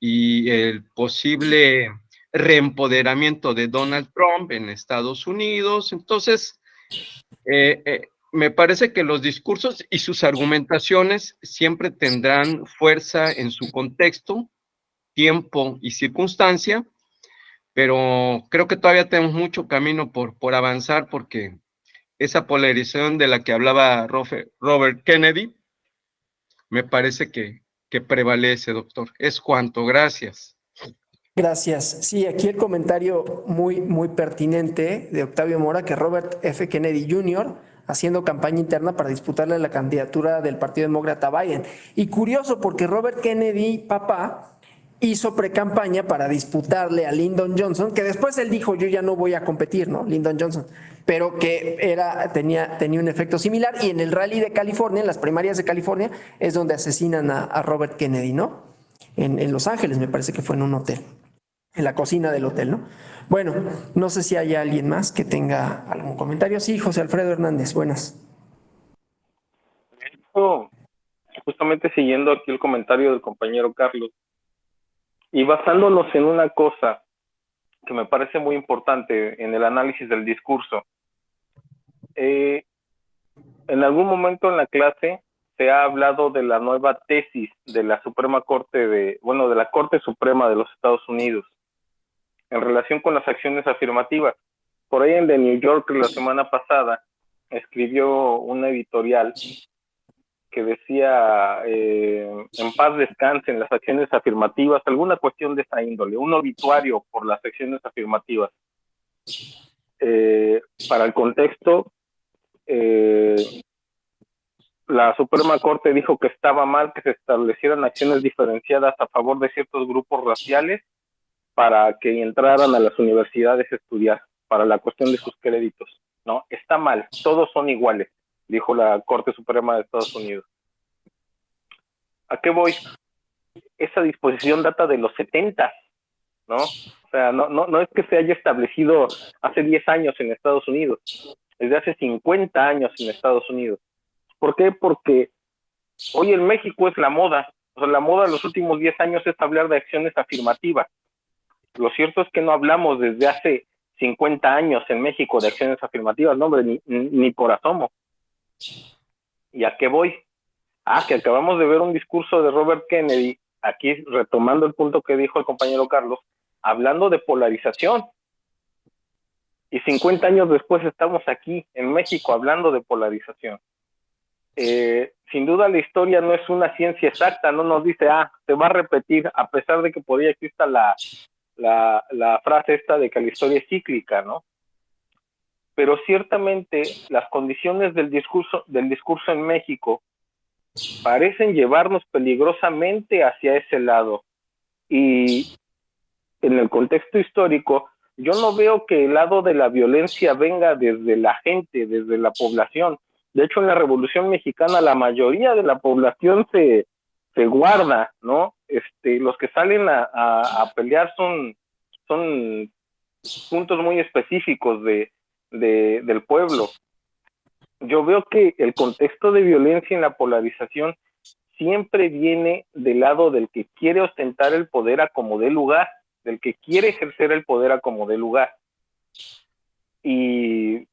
y el posible reempoderamiento de Donald Trump en Estados Unidos. Entonces, me parece que los discursos y sus argumentaciones siempre tendrán fuerza en su contexto, tiempo y circunstancia, pero creo que todavía tenemos mucho camino por avanzar, porque esa polarización de la que hablaba Robert Kennedy, me parece que prevalece, doctor. Es cuanto, gracias. Gracias. Sí, aquí el comentario muy pertinente de Octavio Mora, que Robert F. Kennedy Jr., haciendo campaña interna para disputarle la candidatura del Partido Demócrata a Biden. Y curioso, porque Robert Kennedy, papá, hizo precampaña para disputarle a Lyndon Johnson, que después él dijo, yo ya no voy a competir, ¿no? Lyndon Johnson, pero que tenía un efecto similar. Y en el rally de California, en las primarias de California, es donde asesinan a Robert Kennedy, ¿no? En Los Ángeles, me parece que fue en un hotel, en la cocina del hotel, ¿no? Bueno, no sé si hay alguien más que tenga algún comentario. Sí, José Alfredo Hernández, buenas. Justamente siguiendo aquí el comentario del compañero Carlos, y basándonos en una cosa que me parece muy importante en el análisis del discurso. En algún momento en la clase se ha hablado de la nueva tesis de la Suprema Corte de la Corte Suprema de los Estados Unidos en relación con las acciones afirmativas. Por ahí en The New Yorker la semana pasada escribió una editorial que decía en paz descansen las acciones afirmativas, alguna cuestión de esa índole, un obituario por las acciones afirmativas. Para el contexto, la Suprema Corte dijo que estaba mal que se establecieran acciones diferenciadas a favor de ciertos grupos raciales para que entraran a las universidades a estudiar, para la cuestión de sus créditos, ¿no? Está mal, todos son iguales, dijo la Corte Suprema de Estados Unidos. ¿A qué voy? Esa disposición data de los 70, ¿no? O sea, no es que se haya establecido hace 10 años en Estados Unidos, desde hace 50 años en Estados Unidos. ¿Por qué? Porque hoy en México es la moda. O sea, la moda en los últimos 10 años es hablar de acciones afirmativas. Lo cierto es que no hablamos desde hace 50 años en México de acciones afirmativas, no, hombre, ni por asomo. ¿Y a qué voy? Que acabamos de ver un discurso de Robert Kennedy, aquí retomando el punto que dijo el compañero Carlos, hablando de polarización. y 50 años después estamos aquí en México hablando de polarización. Sin duda la historia no es una ciencia exacta, no nos dice, se va a repetir, a pesar de que podría existir la frase esta de que la historia es cíclica, ¿no? Pero ciertamente las condiciones del discurso en México parecen llevarnos peligrosamente hacia ese lado. Y en el contexto histórico, yo no veo que el lado de la violencia venga desde la gente, desde la población. De hecho, en la Revolución Mexicana la mayoría de la población se guarda, ¿no? Los que salen a pelear son puntos muy específicos del pueblo. Yo veo que el contexto de violencia en la polarización siempre viene del lado del que quiere ostentar el poder a como dé lugar, del que quiere ejercer el poder a como dé lugar. Y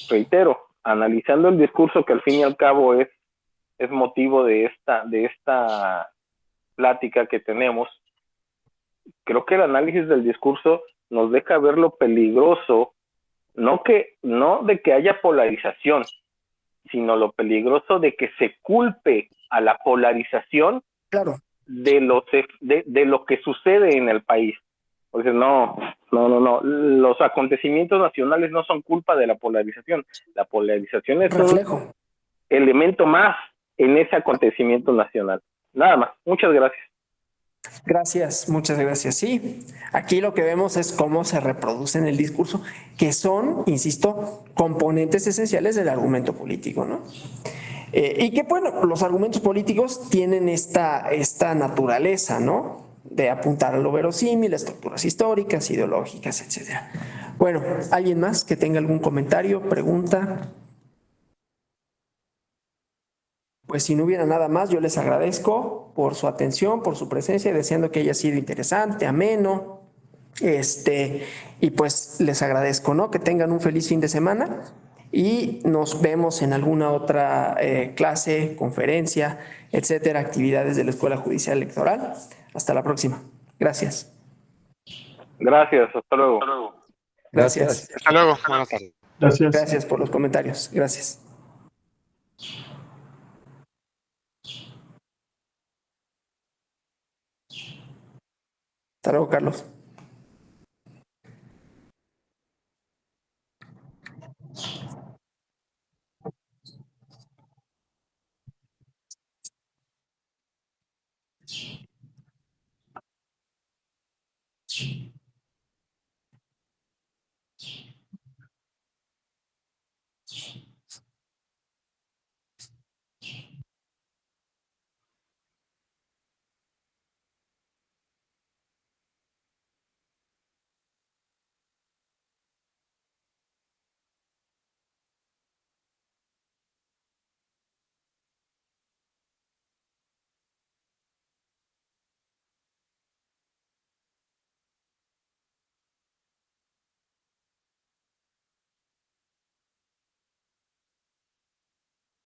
reitero, analizando el discurso que al fin y al cabo es motivo de esta plática que tenemos, creo que el análisis del discurso nos deja ver lo peligroso, no de que haya polarización, sino lo peligroso de que se culpe a la polarización de lo que sucede en el país. Porque no, los acontecimientos nacionales no son culpa de la polarización. La polarización es un elemento más en ese acontecimiento nacional. Nada más. Muchas gracias. Gracias, muchas gracias. Sí, aquí lo que vemos es cómo se reproduce en el discurso, que son, insisto, componentes esenciales del argumento político, ¿no? Y que, bueno, los argumentos políticos tienen esta naturaleza, ¿no? De apuntar a lo verosímil, estructuras históricas, ideológicas, etcétera. Bueno, ¿alguien más que tenga algún comentario, pregunta? Pues si no hubiera nada más, yo les agradezco por su atención, por su presencia, deseando que haya sido interesante, ameno. Y pues les agradezco, ¿no? Que tengan un feliz fin de semana y nos vemos en alguna otra clase, conferencia, etcétera, actividades de la Escuela Judicial Electoral. Hasta la próxima. Gracias. Gracias, hasta luego. Gracias. Hasta luego, buenas tardes. Gracias. Gracias por los comentarios. Gracias. Hasta luego, Carlos.